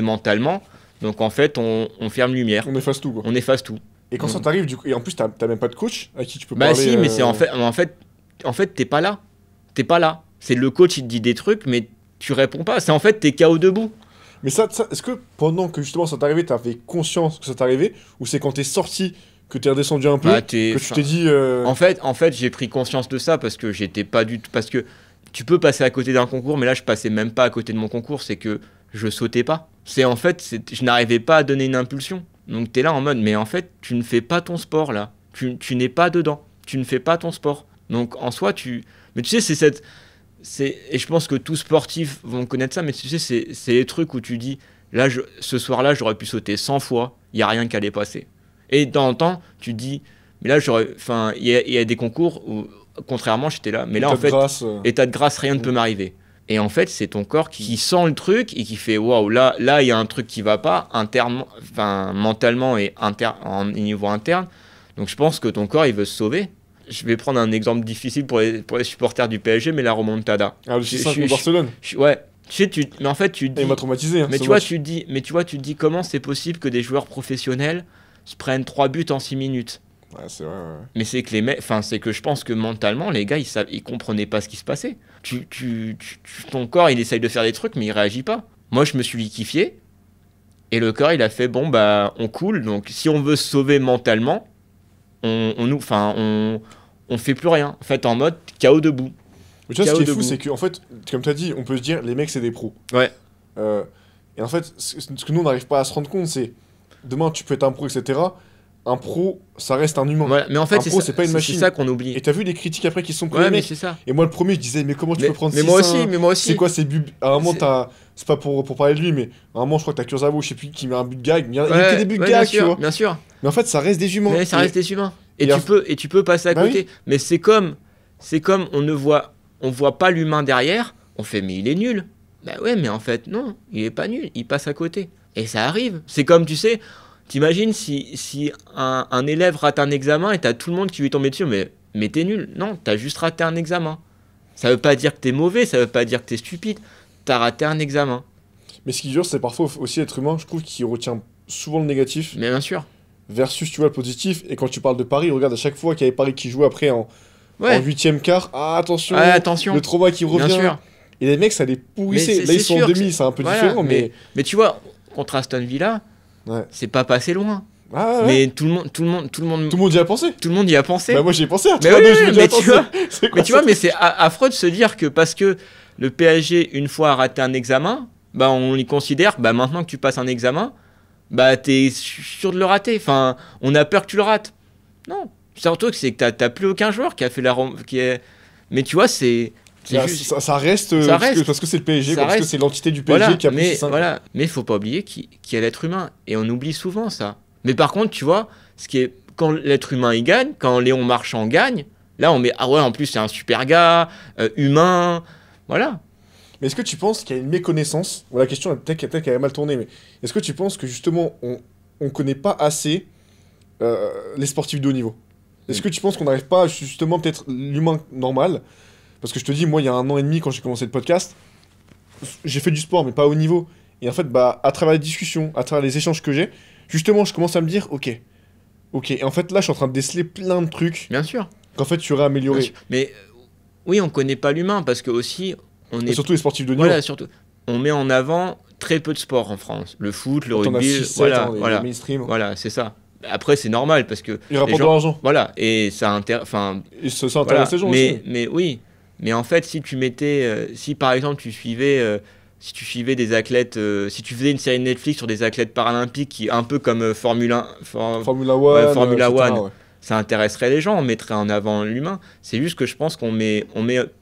mentalement. Donc en fait, on ferme lumière. On efface tout, quoi. On efface tout. Et quand ça t'arrive, du coup, et en plus, t'as même pas de coach à qui tu peux parler. Bah si, mais c'est en fait, t'es pas là. T'es pas là. C'est le coach, il te dit des trucs, mais tu réponds pas. C'est en fait, t'es KO debout. Mais ça, est-ce que pendant que justement ça t'arrivait, t'avais conscience que ça t'arrivait, ou c'est quand t'es sorti que t'es redescendu un peu, que tu t'es dit... En fait, j'ai pris conscience de ça parce que j'étais pas du tout... Parce que tu peux passer à côté d'un concours, mais là, je passais même pas à côté de mon concours, c'est que je sautais pas. Je n'arrivais pas à donner une impulsion. Donc t'es là en mode, mais en fait, tu ne fais pas ton sport là. Tu n'es pas dedans. Tu ne fais pas ton sport. Donc en soi, Mais tu sais, c'est cette... Et je pense que tous sportifs vont connaître ça, mais tu sais, c'est les trucs où tu dis, là, ce soir-là, j'aurais pu sauter 100 fois, il n'y a rien qui allait passer. Et de temps en temps, tu te dis, mais là, il y a des concours où, contrairement, j'étais là, mais là, en fait, état de grâce, rien ne peut m'arriver. Et en fait, c'est ton corps qui sent le truc et qui fait, waouh, là, il y a un truc qui va pas, mentalement et en niveau interne. Donc je pense que ton corps, il veut se sauver. Je vais prendre un exemple difficile pour les supporters du PSG, mais la remontada. Ah, le 6-5 contre Barcelone. Ouais. Tu sais, mais en fait, tu te dis... Il m'a traumatisé. Mais tu vois, tu te dis comment c'est possible que des joueurs professionnels se prennent 3 buts en 6 minutes. Ouais, c'est vrai, ouais. Mais c'est que c'est que je pense que mentalement, les gars, ils comprenaient pas ce qui se passait. Ton corps, il essaye de faire des trucs, mais il réagit pas. Moi, je me suis liquéfié, et le corps, il a fait, bon, bah, on coule, donc si on veut se sauver mentalement, on fait plus rien. En fait, en mode KO debout. Mais tu vois, ce qui est fou, c'est que, en fait, comme tu as dit, on peut se dire, les mecs, c'est des pros. Ouais. Et en fait, ce que nous, on n'arrive pas à se rendre compte, c'est, demain, tu peux être un pro, etc. Un pro, ça reste un humain. Voilà. Mais en fait, c'est pas une machine. C'est ça qu'on oublie. Et t'as vu les critiques après qui sont collées, mais c'est ça. Et moi, le premier, je disais, mais comment tu peux prendre 6-1 mais moi aussi. C'est quoi ces buts? À un moment, c'est pas pour parler de lui, mais à un moment, je crois que t'as Kurzawa, je sais plus, qui met un but de gag. Il y a que des buts de gag, tu vois. Bien sûr. Mais en fait, ça reste des humains. Mais ça reste des humains. Et tu peux passer à côté. Oui. Mais c'est comme on voit pas l'humain derrière, on fait, mais il est nul. Bah ouais, mais en fait, non, il est pas nul, il passe à côté. Et ça arrive. C'est comme, tu sais, t'imagines si un élève rate un examen et t'as tout le monde qui lui tombe dessus, mais t'es nul. Non, t'as juste raté un examen. Ça veut pas dire que t'es mauvais, ça veut pas dire que t'es stupide. T'as raté un examen. Mais ce qui est dur, c'est parfois aussi être humain, je trouve, qui retient souvent le négatif. Mais bien sûr. Versus, tu vois, le positif. Et quand tu parles de Paris, regarde, à chaque fois qu'il y avait Paris qui jouait après en 8ème quart, attention, le trauma qui revient. Bien sûr. Et les mecs, ça les pourrissait. Là, ils sont en demi, c'est un peu différent. Mais tu vois, contre Aston Villa, c'est pas passé loin. Ah ouais. Mais tout le monde y a pensé. Tout le monde y a pensé. Bah moi j'y ai pensé. Mais tu vois, mais c'est affreux de se dire que parce que le PSG une fois a raté un examen, bah on y considère, bah maintenant que tu passes un examen, bah t'es sûr de le rater. Enfin, on a peur que tu le rates. Non, surtout que c'est que t'as plus aucun joueur qui a fait Mais tu vois, c'est ça reste parce que c'est le PSG, parce que c'est l'entité du PSG qui a pris ça. Voilà, mais il faut pas oublier qu'il y a l'être humain et on oublie souvent ça. Mais par contre, tu vois, quand l'être humain il gagne, quand Léon Marchand gagne, là on met en plus c'est un super gars, humain, voilà. Mais est-ce que tu penses qu'il y a une méconnaissance? La question peut-être qu'elle a mal tourné, mais est-ce que tu penses que justement on connaît pas assez les sportifs de haut niveau? Est-ce que tu penses qu'on n'arrive pas justement peut-être l'humain normal? Parce que je te dis, moi il y a 1 an et demi quand j'ai commencé le podcast, j'ai fait du sport mais pas au haut niveau. Et en fait, à travers les discussions, à travers les échanges que j'ai, justement, je commence à me dire, ok. Et en fait, là, je suis en train de déceler plein de trucs. Bien sûr. Qu'en fait, tu aurais amélioré. Mais oui, on connaît pas l'humain parce que aussi, surtout les sportifs de niveau. Voilà, surtout. On met en avant très peu de sports en France. Le foot, le rugby, les mainstream. Voilà, c'est ça. Après, c'est normal parce que. Il rapporte de l'argent. Voilà, et ça intéresse les gens aussi. Mais oui. Mais en fait, si tu mettais. Si par exemple, tu suivais. Si tu suivais des athlètes, si tu faisais une série Netflix sur des athlètes paralympiques, un peu comme Formula One, ça intéresserait les gens, on mettrait en avant l'humain. C'est juste que je pense qu'on met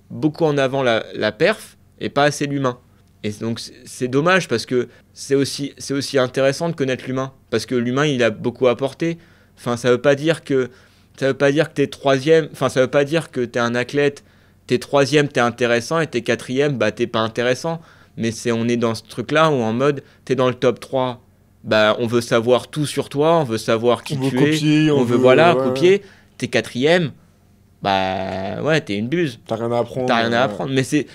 beaucoup en avant la perf et pas assez l'humain. Et donc c'est dommage parce que c'est aussi intéressant de connaître l'humain. Parce que l'humain, il a beaucoup apporté. Enfin, ça veut pas dire que t'es troisième, enfin ça veut pas dire que t'es un athlète, t'es troisième, t'es intéressant, et t'es quatrième, bah t'es pas intéressant. Mais on est dans ce truc-là où en mode, t'es dans le top 3, bah on veut savoir tout sur toi, on veut savoir qui tu es, on veut copier. T'es quatrième, bah ouais, t'es une buse. T'as rien à apprendre. Mais c'est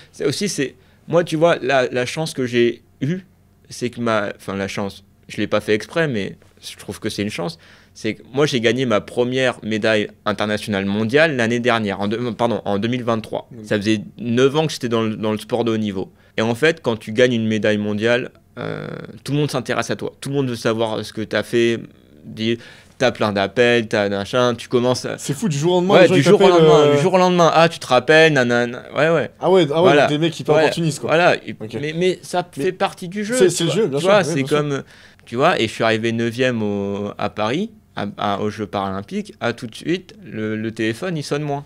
moi, tu vois, la chance que j'ai eue, c'est que la chance, je l'ai pas fait exprès, mais je trouve que c'est une chance, c'est que moi j'ai gagné ma première médaille internationale mondiale l'année dernière, en 2023. Ça faisait 9 ans que j'étais dans le sport de haut niveau. Et en fait, quand tu gagnes une médaille mondiale, tout le monde s'intéresse à toi. Tout le monde veut savoir ce que tu as fait. T'as plein d'appels, t'as machin, tu commences à... C'est fou, du jour au lendemain, Ouais, les gens, du ils jour au t'appellent, lendemain, du jour au lendemain. Ah, tu te rappelles, nanana. Ouais. Ah ouais, Voilà. donc des mecs hyper opportunistes, quoi. Voilà, Ok. mais ça fait partie du jeu. C'est le jeu, bien tu sûr. vois, ouais, c'est bien sûr. comme... Tu vois, et je suis arrivé 9e à Paris, aux Jeux Paralympiques, tout de suite, le téléphone, il sonne moins.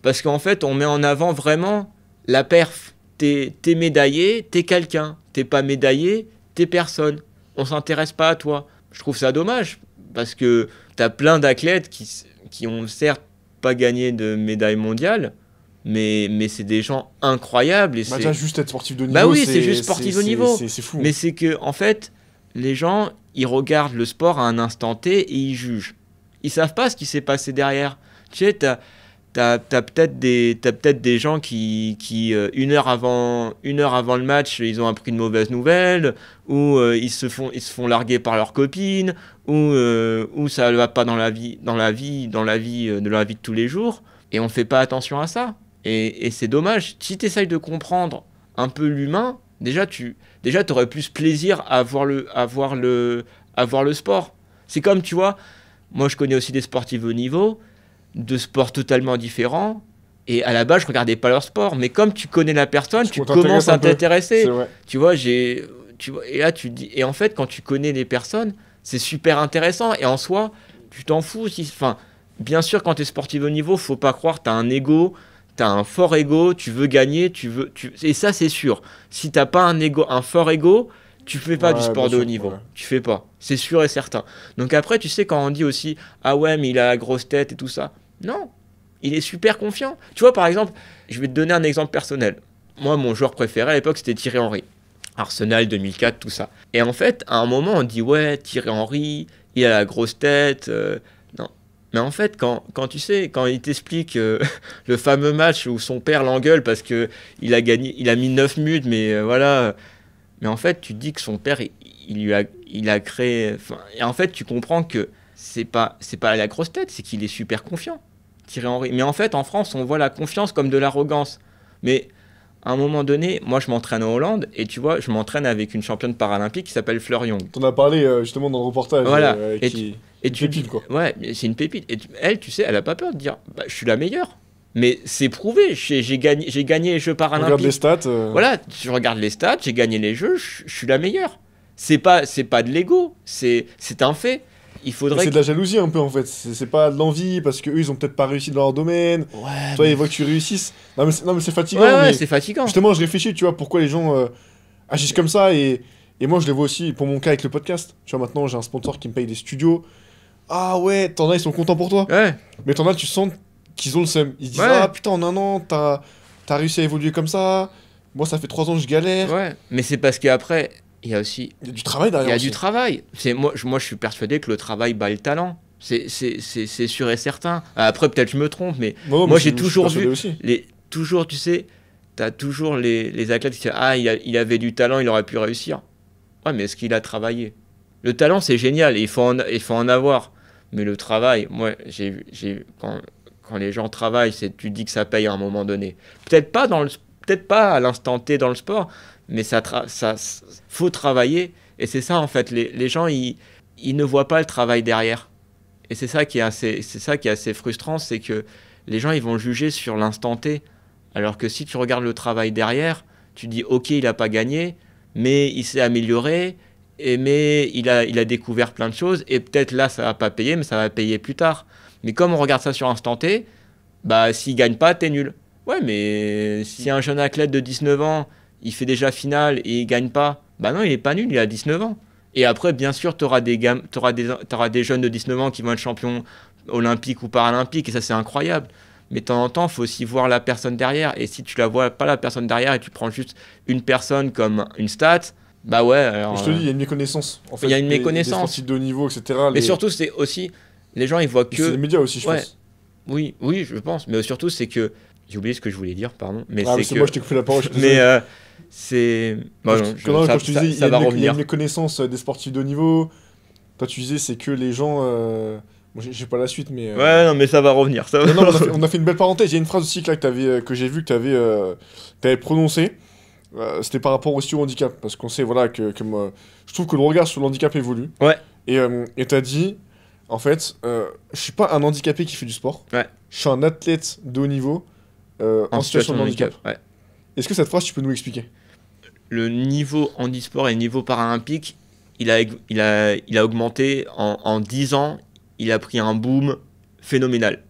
Parce qu'en fait, on met en avant vraiment la perf. T'es médaillé, t'es quelqu'un. T'es pas médaillé, t'es personne. On s'intéresse pas à toi. Je trouve ça dommage, parce que t'as plein d'athlètes qui ont certes pas gagné de médaille mondiale, mais c'est des gens incroyables. Et Bah, déjà, juste être sportif de haut niveau. Bah oui, c'est juste sportif de haut niveau. C'est fou. Mais c'est que, en fait, les gens, ils regardent le sport à un instant T et ils jugent. Ils savent pas ce qui s'est passé derrière. Tu sais, t'as peut-être des gens qui une heure avant le match, ils ont appris une mauvaise nouvelle, ou ils se font larguer par leur copine, ou ça ne va pas dans la vie de tous les jours, et on fait pas attention à ça. Et c'est dommage. Si tu essayes de comprendre un peu l'humain, déjà t'aurais plus plaisir à voir le sport. C'est comme, tu vois, moi je connais aussi des sportifs haut niveau, de sports totalement différents, et à la base je regardais pas leur sport, mais comme tu connais la personne, tu commences à t'intéresser. Tu vois, et là tu dis, et en fait quand tu connais les personnes, c'est super intéressant, et en soi tu t'en fous. Enfin, bien sûr, quand tu es sportif haut niveau, faut pas croire, tu as un ego, tu as un fort ego, tu veux gagner, et ça c'est sûr. Si t'as pas un fort ego, tu fais pas du sport de haut niveau. Ouais. Tu fais pas. C'est sûr et certain. Donc après, tu sais, quand on dit aussi, ah ouais, mais il a la grosse tête et tout ça. Non. Il est super confiant. Tu vois, par exemple, je vais te donner un exemple personnel. Moi, mon joueur préféré à l'époque, c'était Thierry Henry. Arsenal 2004, tout ça. Et en fait, à un moment, on dit, ouais, Thierry Henry, il a la grosse tête. Non. Mais en fait, quand tu sais, quand il t'explique le fameux match où son père l'engueule parce qu'il a gagné, il a mis 9 buts, mais voilà. Mais en fait, tu te dis que son père, il a créé... Et en fait, tu comprends que c'est pas la grosse tête, c'est qu'il est super confiant, Thierry Henry. Mais en fait, en France, on voit la confiance comme de l'arrogance. Mais à un moment donné, moi, je m'entraîne en Hollande, et tu vois, je m'entraîne avec une championne paralympique qui s'appelle Fleur Young. T'en as parlé justement dans le reportage. Voilà. Et tu pépite, quoi. Ouais, c'est une pépite. Et elle, tu sais, elle a pas peur de dire, bah, je suis la meilleure. Mais c'est prouvé, j'ai gagné les Jeux Paralympiques. Regarde les stats. Voilà, je regarde les stats, j'ai gagné les Jeux, je suis la meilleure. C'est pas de l'ego, c'est un fait. Il faudrait. C'est de la jalousie un peu en fait. C'est pas de l'envie parce que eux ils ont peut-être pas réussi dans leur domaine. Ouais. Toi ils voient que tu réussisses. Non mais c'est fatigant. Ouais, c'est fatigant. Justement, je réfléchis, tu vois, pourquoi les gens agissent comme ça et moi je les vois aussi pour mon cas avec le podcast. Tu vois, maintenant j'ai un sponsor qui me paye des studios. Ah ouais, t'en as, ils sont contents pour toi. Ouais. Mais t'en as, tu sens qu'ils ont le seum. Ils se disent, ah putain, en un an, t'as réussi à évoluer comme ça. Moi, ça fait 3 ans que je galère. Ouais, mais c'est parce qu'après, il y a aussi... Il y a du travail derrière. Il y a du travail. Moi, je suis persuadé que le travail bat le talent. C'est sûr et certain. Après, peut-être je me trompe, mais moi, j'ai toujours vu... Toujours, tu sais, t'as toujours les athlètes qui disent, ah, il avait du talent, il aurait pu réussir. Ouais, mais est-ce qu'il a travaillé? Le talent, c'est génial, et il faut en avoir. Mais le travail, moi, quand les gens travaillent, tu dis que ça paye à un moment donné. Peut-être pas à l'instant T dans le sport, mais ça faut travailler. Et c'est ça, en fait, les gens, ils ne voient pas le travail derrière. Et c'est ça qui est assez frustrant, c'est que les gens, ils vont juger sur l'instant T. Alors que si tu regardes le travail derrière, tu dis, ok, il n'a pas gagné, mais il s'est amélioré, mais il a découvert plein de choses, et peut-être là, ça va pas payer, mais ça va payer plus tard. Mais comme on regarde ça sur instant T, bah, s'il gagne pas, t'es nul. Ouais, mais si un jeune athlète de 19 ans, il fait déjà finale et il gagne pas, bah non, il est pas nul, il a 19 ans. Et après, bien sûr, t'auras des jeunes de 19 ans qui vont être champions olympiques ou paralympiques, et ça, c'est incroyable. Mais de temps en temps, il faut aussi voir la personne derrière. Et si tu la vois pas, la personne derrière, et tu prends juste une personne comme une stat, bah ouais, alors... Je te dis, il y a une méconnaissance. En fait, il y a une méconnaissance. Des sportifs de haut niveau, etc. Mais surtout, c'est aussi... Les gens, ils voient que... C'est les médias aussi, je pense. Oui, je pense. Mais surtout, c'est que... J'ai oublié ce que je voulais dire, pardon. Mais c'est moi, je t'ai coupé la parole. Mais c'est... Bon, quand je te disais, ça va revenir. Il y a une méconnaissance des sportifs de haut niveau. Toi, tu disais, c'est que les gens... Bon, j'ai pas la suite, mais... Ouais, non, mais ça va revenir. On a fait une belle parenthèse. Il y a une phrase aussi là, que j'ai vu que t'avais prononcée. C'était par rapport aussi au handicap. Parce qu'on sait, voilà, que moi, je trouve que le regard sur le handicap évolue. Ouais. Et t'as dit, En fait, je suis pas un handicapé qui fait du sport. Ouais. Je suis un athlète de haut niveau en situation de handicap. Ouais. Est-ce que cette phrase, tu peux nous l'expliquer? Le niveau handisport et le niveau paralympique, il a augmenté en 10 ans. Il a pris un boom phénoménal.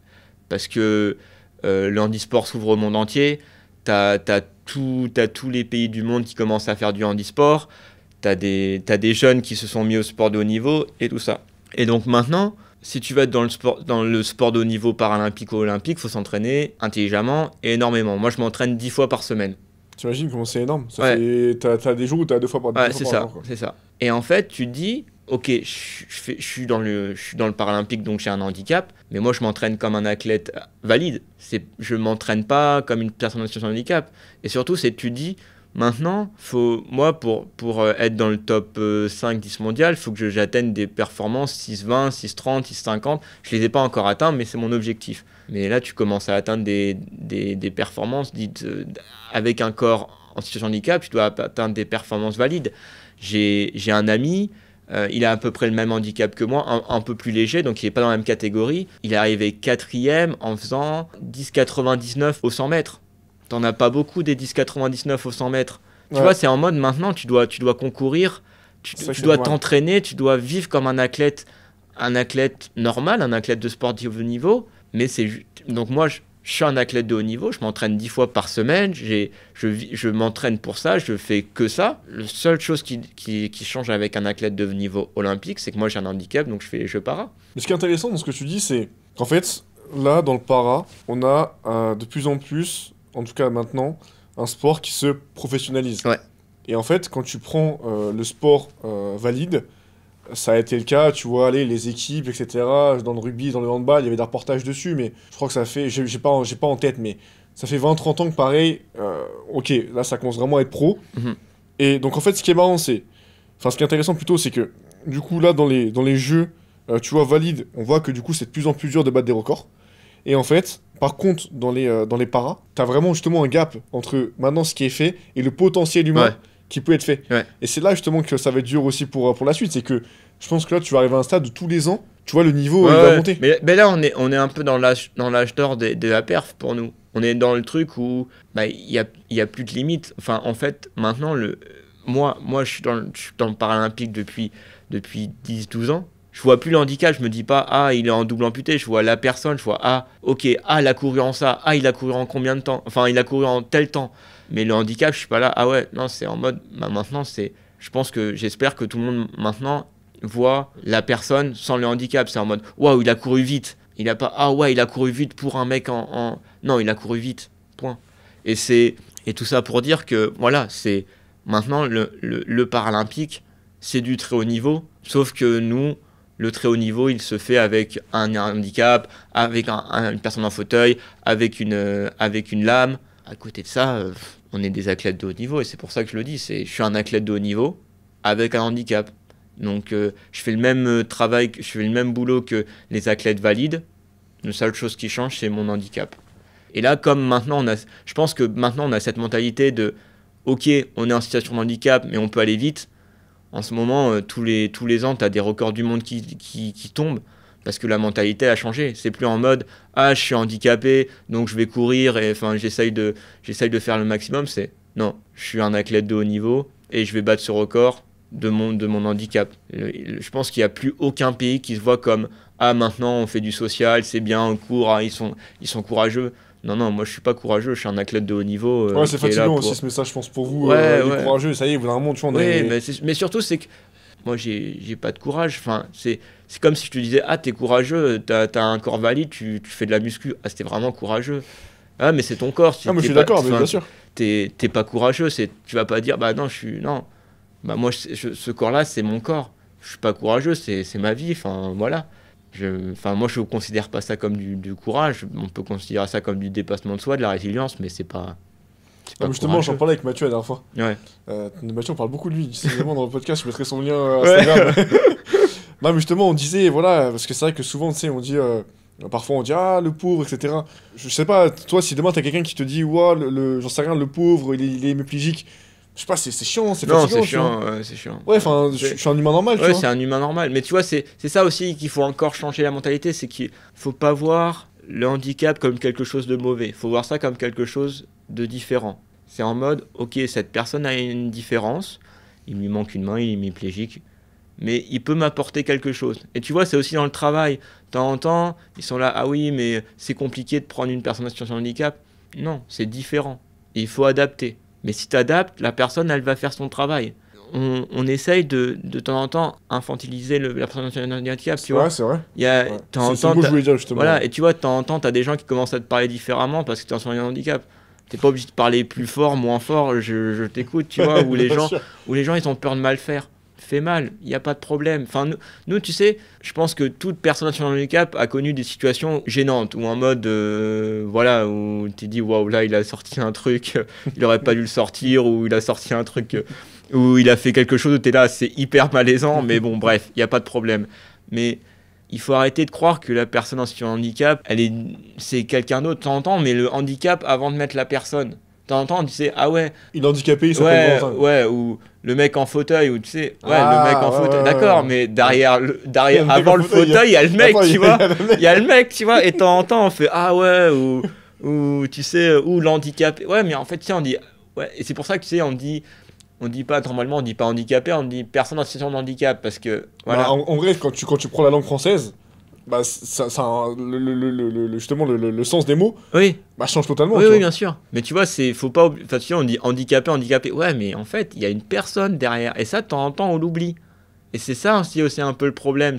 Parce que le handisport s'ouvre au monde entier. T'as tous les pays du monde qui commencent à faire du handisport. T'as des jeunes qui se sont mis au sport de haut niveau et tout ça. Et donc maintenant, si tu vas être dans le sport de haut niveau paralympique ou olympique, il faut s'entraîner intelligemment et énormément. Moi, je m'entraîne 10 fois par semaine. T'imagines comment c'est énorme? Ouais. T'as des jours où t'as 2 fois par Ouais, deux c'est fois ça, par jour, quoi. c'est ça. Et en fait, tu te dis, ok, je suis dans le paralympique, donc j'ai un handicap, mais moi je m'entraîne comme un athlète valide. Je m'entraîne pas comme une personne en situation de handicap. Et surtout, tu te dis, maintenant, moi, pour être dans le top 5-10 mondial, il faut que j'atteigne des performances 6,20, 6,30, 6,50. Je les ai pas encore atteintes, mais c'est mon objectif. Mais là, tu commences à atteindre des performances dites avec un corps en situation de handicap, tu dois atteindre des performances valides. J'ai un ami, il a à peu près le même handicap que moi, un peu plus léger, donc il n'est pas dans la même catégorie. Il est arrivé 4e en faisant 10,99 au 100 mètres. T'en as pas beaucoup des 10,99 au 100 mètres. Tu vois, c'est en mode maintenant, tu dois concourir, tu dois t'entraîner, tu dois vivre comme un athlète normal, un athlète de sport de haut niveau. Mais donc moi, je suis un athlète de haut niveau, je m'entraîne 10 fois par semaine, je m'entraîne pour ça, je fais que ça. La seule chose qui change avec un athlète de niveau olympique, c'est que moi j'ai un handicap, donc je fais les Jeux para. Mais ce qui est intéressant dans ce que tu dis, c'est qu'en fait, là, dans le para, on a de plus en plus, en tout cas maintenant, un sport qui se professionnalise. Ouais. Et en fait, quand tu prends le sport valide, ça a été le cas, tu vois, les équipes, etc. Dans le rugby, dans le handball, il y avait des reportages dessus, mais je crois que ça fait, j'ai pas en tête, mais ça fait 20-30 ans que pareil, ok, là ça commence vraiment à être pro. Mhm. Et donc en fait, ce qui est marrant, ce qui est intéressant plutôt, c'est que du coup là, dans les jeux, tu vois, valides, on voit que du coup c'est de plus en plus dur de battre des records. Et en fait, par contre, dans les paras, t'as vraiment justement un gap entre maintenant ce qui est fait et le potentiel humain qui peut être fait. Ouais. Et c'est là justement que ça va être dur aussi pour la suite, c'est que je pense que là tu vas arriver à un stade où tous les ans, tu vois, le niveau il va monter. Mais là, on est un peu dans l'âge d'or de la perf pour nous. On est dans le truc où il y a plus de limites. Enfin, en fait, maintenant, moi je suis dans le paralympique depuis 10-12 ans. Je vois plus le handicap, je me dis pas, ah, il est en double amputé, je vois la personne, je vois, ah, ok, ah, il a couru en ça, ah, il a couru en combien de temps, enfin, il a couru en tel temps. Mais le handicap, je suis pas là, ah ouais, non, c'est en mode, maintenant, j'espère que tout le monde, maintenant, voit la personne sans le handicap. C'est en mode, waouh, il a couru vite. Il a pas, ah ouais, il a couru vite pour un mec Non, il a couru vite, point. Et tout ça pour dire que, voilà, c'est, maintenant, le paralympique, c'est du très haut niveau, sauf que nous, le très haut niveau, il se fait avec un handicap, avec une personne en fauteuil, avec une lame. À côté de ça, on est des athlètes de haut niveau, et c'est pour ça que je le dis, je suis un athlète de haut niveau avec un handicap. Donc je fais le même travail, je fais le même boulot que les athlètes valides. La seule chose qui change, c'est mon handicap. Et là, comme maintenant, je pense que maintenant, on a cette mentalité de, ok, on est en situation de handicap, mais on peut aller vite. En ce moment, tous les ans, tu as des records du monde qui tombent parce que la mentalité a changé. C'est plus en mode « Ah, je suis handicapé, donc je vais courir et j'essaye de faire le maximum. » C'est « Non, je suis un athlète de haut niveau et je vais battre ce record de mon handicap. » Je pense qu'il n'y a plus aucun pays qui se voit comme « Ah, maintenant, on fait du social, c'est bien, on court, ah, ils sont courageux. » Non, moi je suis pas courageux, je suis un athlète de haut niveau. Ouais, c'est fatigant aussi ce message, je pense, pour vous. Les courageux, ça y est, vous avez un monde, tu vois. Mais surtout, c'est que moi j'ai pas de courage. Enfin, c'est comme si je te disais, ah, t'es courageux, t'as un corps valide, tu fais de la muscu. Ah, c'était vraiment courageux. Ah, mais c'est ton corps. Ah, mais je suis d'accord, bien sûr. T'es pas courageux, tu vas pas dire, bah non, non. Bah moi, ce corps-là, c'est mon corps. Je suis pas courageux, c'est ma vie, enfin, voilà. Moi, je ne considère pas ça comme du courage. On peut considérer ça comme du dépassement de soi, de la résilience, mais c'est pas justement, j'en parlais avec Mathieu la dernière fois. Ouais. Mathieu, on parle beaucoup de lui. C'est vraiment dans le podcast, je mettrai son lien Instagram. Non, mais justement, on disait, voilà, parce que c'est vrai que souvent, tu sais, on dit, parfois on dit, ah, le pauvre, etc. Je sais pas, toi, si demain, t'as quelqu'un qui te dit, ouah, j'en sais rien, le pauvre, il est hémiplégique, Je sais pas, c'est chiant, c'est Non, fatigant. c'est chiant, c'est chiant. Ouais, enfin, je suis un humain normal, tu Ouais, vois. c'est un humain normal. Mais tu vois, c'est ça aussi qu'il faut encore changer la mentalité, c'est qu'il faut pas voir le handicap comme quelque chose de mauvais. Il faut voir ça comme quelque chose de différent. C'est en mode, ok, cette personne a une différence, il lui manque une main, il est hémiplégique, mais il peut m'apporter quelque chose. Et tu vois, c'est aussi dans le travail. De temps en temps, ils sont là, ah oui, mais c'est compliqué de prendre une personne en situation de handicap. Non, c'est différent. Et il faut adapter. Mais si tu adaptes, la personne, elle va faire son travail. On essaye de temps en temps infantiliser la personne en situation de handicap, tu vois. Ouais, c'est vrai. Il y a, Ouais. temps en C'est temps, le mot que je voulais dire, justement. voilà, et tu vois, de temps en temps, tu as des gens qui commencent à te parler différemment parce que tu es en situation de handicap. T'es pas obligé de parler plus fort, moins fort, je t'écoute, tu vois, ou les gens, ils ont peur de mal faire. Fais mal, il n'y a pas de problème. Enfin, nous, tu sais, je pense que toute personne en situation de handicap a connu des situations gênantes, ou en mode, voilà, où tu dis, waouh, là, il a sorti un truc, il aurait pas dû le sortir, ou il a sorti un truc, où il a fait quelque chose où tu es là, c'est hyper malaisant, mais bon, bref, il n'y a pas de problème. Mais il faut arrêter de croire que la personne en situation de handicap, c'est quelqu'un d'autre de temps en temps, mais le handicap avant de mettre la personne. De temps en temps, tu sais, ah ouais. Il est handicapé, il s'appelle Valentin. Ouais, ou le mec en fauteuil, ou tu sais, ouais, Ah, le mec en fauteuil, d'accord, mais derrière, mec avant en le fauteuil, fauteuil, il y a le mec, Attends, tu vois. il Il y a le mec, tu vois, et de temps en temps, on fait, ah ouais, ou tu sais, ou l'handicapé. Ouais, mais en fait, tu sais, on dit, ouais, et c'est pour ça que tu sais, on dit pas, normalement, on dit pas handicapé, on dit personne en situation de handicap, parce que, voilà. Bah, en vrai, quand tu prends la langue française, bah, justement, le sens des mots Oui. bah, change totalement. Oui, tu oui, vois. bien sûr. Mais tu vois, faut pas. Enfin, tu vois, on dit handicapé. Ouais, mais en fait, il y a une personne derrière. Et ça, de temps en temps, on l'oublie. Et c'est ça aussi un peu le problème.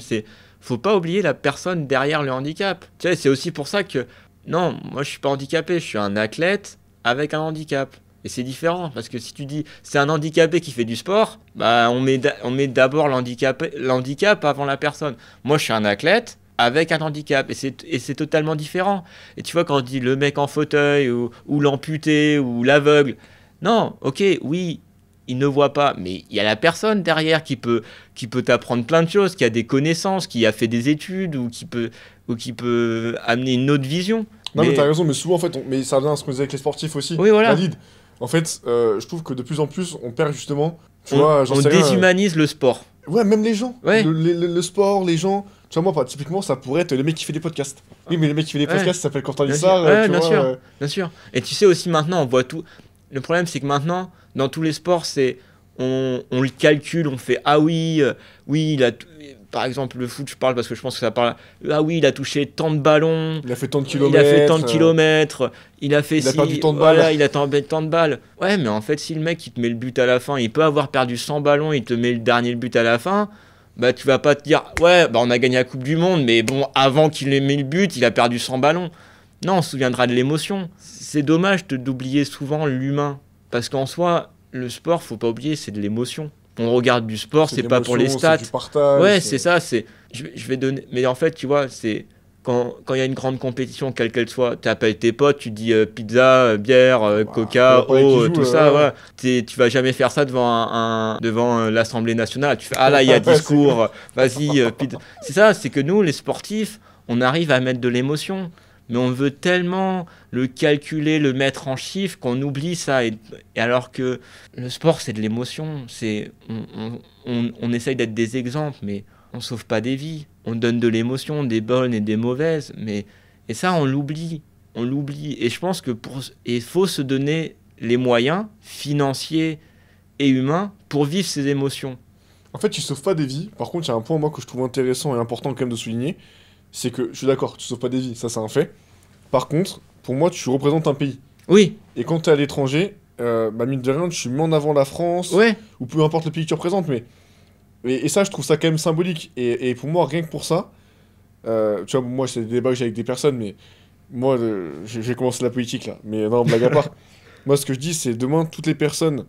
Faut pas oublier la personne derrière le handicap. Tu sais, c'est aussi pour ça que. Non, moi, je suis pas handicapé. Je suis un athlète avec un handicap. Et c'est différent. Parce que si tu dis c'est un handicapé qui fait du sport, bah, on met d'abord l'handicap avant la personne. Moi, je suis un athlète avec un handicap, et c'est totalement différent. Et tu vois, quand on dit le mec en fauteuil, ou l'amputé, ou l'aveugle, non, ok, oui, il ne voit pas, mais il y a la personne derrière qui peut t'apprendre plein de choses, qui a des connaissances, qui a fait des études, ou qui peut amener une autre vision. Non, mais t'as raison, mais souvent, en fait, mais ça revient à ce qu'on disait avec les sportifs aussi. Oui, voilà. Valide. En fait, je trouve que de plus en plus, on perd justement. Tu vois, on déshumanise le sport. Ouais, même les gens. Ouais. Le sport, les gens. Tu vois, moi, typiquement, ça pourrait être le mec qui fait des podcasts. Oui, mais le mec qui fait des podcasts, ça s'appelle Quentin Lissard. Ouais, bien sûr. Et tu sais aussi, maintenant, on voit tout. Le problème, c'est que maintenant, dans tous les sports, on le calcule, on fait ah oui, par exemple, le foot, je parle parce que je pense que ça parle. Ah oui, il a touché tant de ballons. Il a fait tant de kilomètres. Il a fait tant de kilomètres. Il a perdu tant de balles. Voilà, il a perdu tant de balles. Ouais, mais en fait, si le mec, il te met le but à la fin, il peut avoir perdu 100 ballons, il te met le dernier but à la fin. Bah, tu vas pas te dire, ouais, bah, on a gagné la Coupe du Monde, mais bon, avant qu'il ait mis le but, il a perdu 100 ballons. Non, on se souviendra de l'émotion. C'est dommage d'oublier souvent l'humain. Parce qu'en soi, le sport, faut pas oublier, c'est de l'émotion. On regarde du sport, c'est pas pour les stats. C'est du partage. Ouais, c'est ça, je vais donner. Mais en fait, tu vois, c'est. Quand il y a une grande compétition, quelle qu'elle soit, tu appelles tes potes, tu dis pizza, bière, coca, eau, tout ça. Ouais. Tu vas jamais faire ça devant l'Assemblée nationale. Tu fais ah là, il y a discours, vas-y, pizza. C'est ça, c'est que nous, les sportifs, on arrive à mettre de l'émotion. Mais on veut tellement le calculer, le mettre en chiffres qu'on oublie ça. Et alors que le sport, c'est de l'émotion. On essaye d'être des exemples, mais on sauve pas des vies. On donne de l'émotion, des bonnes et des mauvaises. Et ça, on l'oublie. Et je pense que il faut se donner les moyens financiers et humains pour vivre ces émotions. En fait, tu sauves pas des vies. Par contre, il y a un point, moi, que je trouve intéressant et important quand même de souligner. C'est que, je suis d'accord, tu sauves pas des vies, ça c'est un fait. Par contre, pour moi, tu représentes un pays. Oui. Et quand t'es à l'étranger, bah mine de rien, tu mets en avant la France, ou peu importe le pays que tu représentes, mais... Et ça, je trouve ça quand même symbolique. Et pour moi, rien que pour ça, tu vois, moi, c'est des débats que j'ai avec des personnes, mais moi, j'ai commencé la politique, là. Mais non, blague à part. Moi, ce que je dis, c'est demain, toutes les personnes,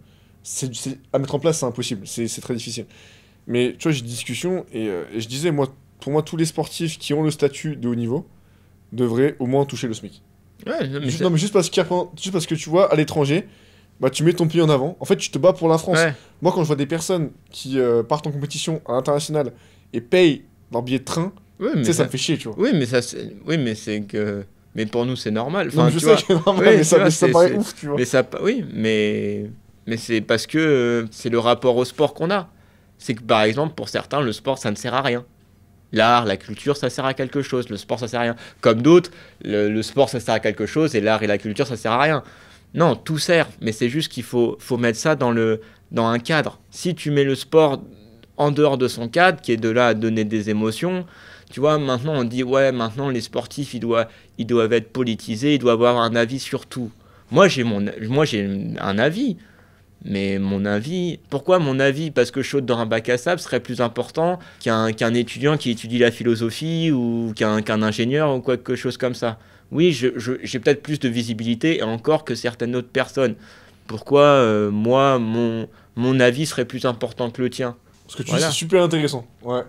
à mettre en place, c'est impossible, c'est très difficile. Mais tu vois, j'ai une discussion, et je disais, moi, pour moi, tous les sportifs qui ont le statut de haut niveau devraient au moins toucher le SMIC. Ouais, mais juste parce que tu vois, à l'étranger, bah, tu mets ton pays en avant. En fait, tu te bats pour la France. Ouais. Moi, quand je vois des personnes qui partent en compétition à l'international et payent leur billet de train, tu sais, ça me fait chier, tu vois. Oui, mais c'est que... Mais pour nous, c'est normal. Enfin, non, je sais que c'est normal, mais ça paraît ouf, tu vois. Mais mais c'est parce que c'est le rapport au sport qu'on a. C'est que par exemple, pour certains, le sport, ça ne sert à rien. L'art, la culture, ça sert à quelque chose. Le sport, ça sert à rien. Comme d'autres, le sport, ça sert à quelque chose et l'art et la culture, ça sert à rien. Non, tout sert, mais c'est juste qu'il faut mettre ça dans un cadre. Si tu mets le sport en dehors de son cadre, qui est de là à donner des émotions, tu vois, maintenant on dit, ouais, maintenant les sportifs, ils doivent être politisés, ils doivent avoir un avis sur tout. Moi, j'ai un avis. Mais mon avis, pourquoi mon avis? Parce que je saute dans un bac à sable serait plus important qu'un étudiant qui étudie la philosophie ou qu'un ingénieur ou quelque chose comme ça. Oui, j'ai peut-être plus de visibilité et encore que certaines autres personnes. Pourquoi moi, mon avis serait plus important que le tien? Ce que tu dis, c'est super intéressant. Ouais.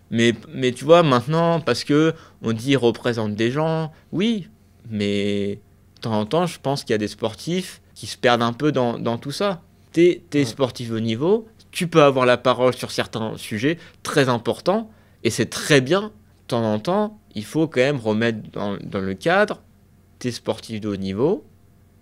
Mais tu vois, maintenant, parce que on dit représente des gens, oui, mais de temps en temps, je pense qu'il y a des sportifs qui se perdent un peu dans tout ça. T'es sportif au niveau, tu peux avoir la parole sur certains sujets très importants, et c'est très bien. De temps en temps, il faut quand même remettre dans le cadre, t'es sportif de haut niveau,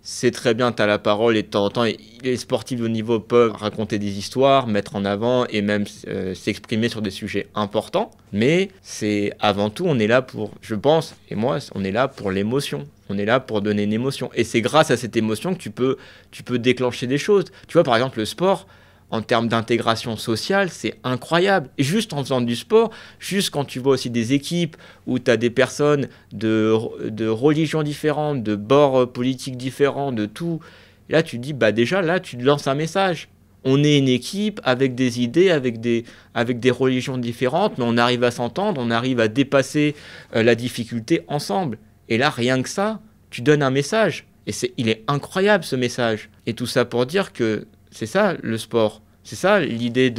c'est très bien, t'as la parole, et de temps en temps, les sportifs de haut niveau peuvent raconter des histoires, mettre en avant, et même s'exprimer sur des sujets importants, mais c'est avant tout, on est là pour, je pense, et moi, on est là pour l'émotion. On est là pour donner une émotion. Et c'est grâce à cette émotion que tu peux déclencher des choses. Tu vois, par exemple, le sport, en termes d'intégration sociale, c'est incroyable. Et juste en faisant du sport, juste quand tu vois aussi des équipes où tu as des personnes de religions différentes, de bords politiques différents, de tout, là, tu te dis, bah déjà, là, tu te lances un message. On est une équipe avec des idées, avec des religions différentes, mais on arrive à s'entendre, on arrive à dépasser la difficulté ensemble. Et là, rien que ça, tu donnes un message. Et il est incroyable, ce message. Et tout ça pour dire que c'est ça, le sport. C'est ça, l'idée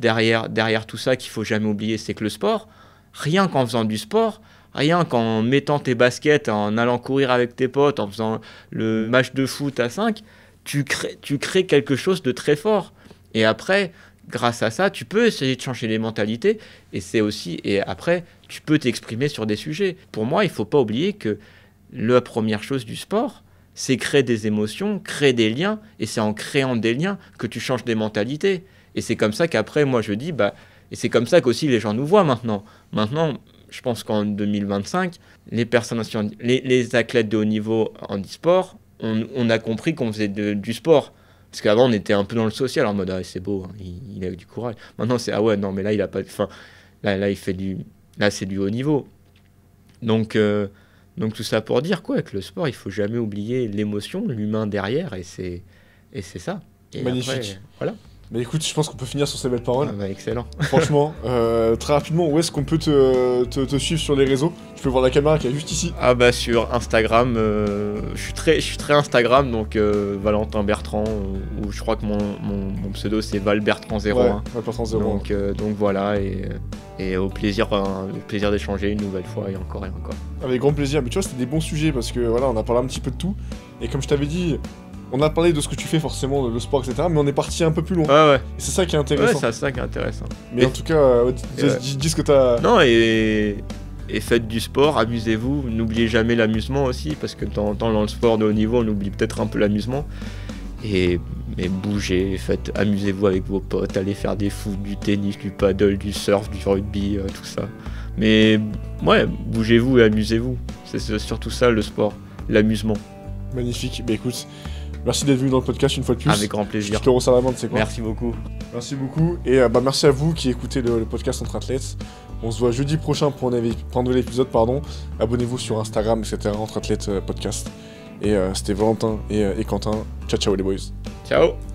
derrière tout ça qu'il ne faut jamais oublier. C'est que le sport, rien qu'en faisant du sport, rien qu'en mettant tes baskets, en allant courir avec tes potes, en faisant le match de foot à 5, tu crées quelque chose de très fort. Et après, grâce à ça, tu peux essayer de changer les mentalités. Et après, tu peux t'exprimer sur des sujets. Pour moi, il ne faut pas oublier que la première chose du sport, c'est créer des émotions, créer des liens. Et c'est en créant des liens que tu changes des mentalités. Et c'est comme ça qu'après, moi, je dis, et c'est comme ça qu'aussi les gens nous voient maintenant. Maintenant, je pense qu'en 2025, les athlètes de haut niveau en e-sport, on a compris qu'on faisait du sport. Parce qu'avant, on était un peu dans le social, en mode, ah, c'est beau, hein, il a du courage. Maintenant, c'est, ah ouais, non, mais là, il a pas de... Enfin, là, il fait là, c'est du haut niveau. Donc tout ça pour dire, quoi, avec le sport, il faut jamais oublier l'émotion, l'humain derrière, et c'est ça. Et magnifique. Après, voilà. Bah écoute, je pense qu'on peut finir sur ces belles paroles. Ah bah, excellent. Franchement, très rapidement, où est-ce qu'on peut te suivre sur les réseaux? Je peux voir la caméra qui est juste ici. Ah bah sur Instagram, je suis très Instagram, donc Valentin Bertrand, ou je crois que mon pseudo c'est Valbertrand01. Ouais, Valbertrand01. Donc voilà, et au plaisir d'échanger une nouvelle fois et encore et encore. Avec grand plaisir, mais tu vois, c'était des bons sujets parce que voilà, on a parlé un petit peu de tout. Et comme je t'avais dit, on a parlé de ce que tu fais forcément, de le sport, etc. Mais on est parti un peu plus loin. Ouais. Et c'est ça qui est intéressant. Ouais, c'est ça qui est intéressant. Mais en tout cas, dis ce que t'as... Non, et faites du sport, amusez-vous. N'oubliez jamais l'amusement aussi, parce que de temps en temps, dans le sport de haut niveau, on oublie peut-être un peu l'amusement. Mais bougez, amusez-vous avec vos potes, allez faire des foot, du tennis, du paddle, du surf, du rugby, tout ça. Mais ouais, bougez-vous et amusez-vous. C'est surtout ça le sport, l'amusement. Magnifique. Bah écoute, merci d'être venu dans le podcast une fois de plus. Avec grand plaisir. Je te resserre la main, tu sais quoi. Merci beaucoup. Merci beaucoup. Et merci à vous qui écoutez le podcast Entre Athlètes. On se voit jeudi prochain pour un nouvel épisode. Abonnez-vous sur Instagram, etc. Entre Athlètes podcast. Et c'était Valentin et Quentin. Ciao les boys. Ciao.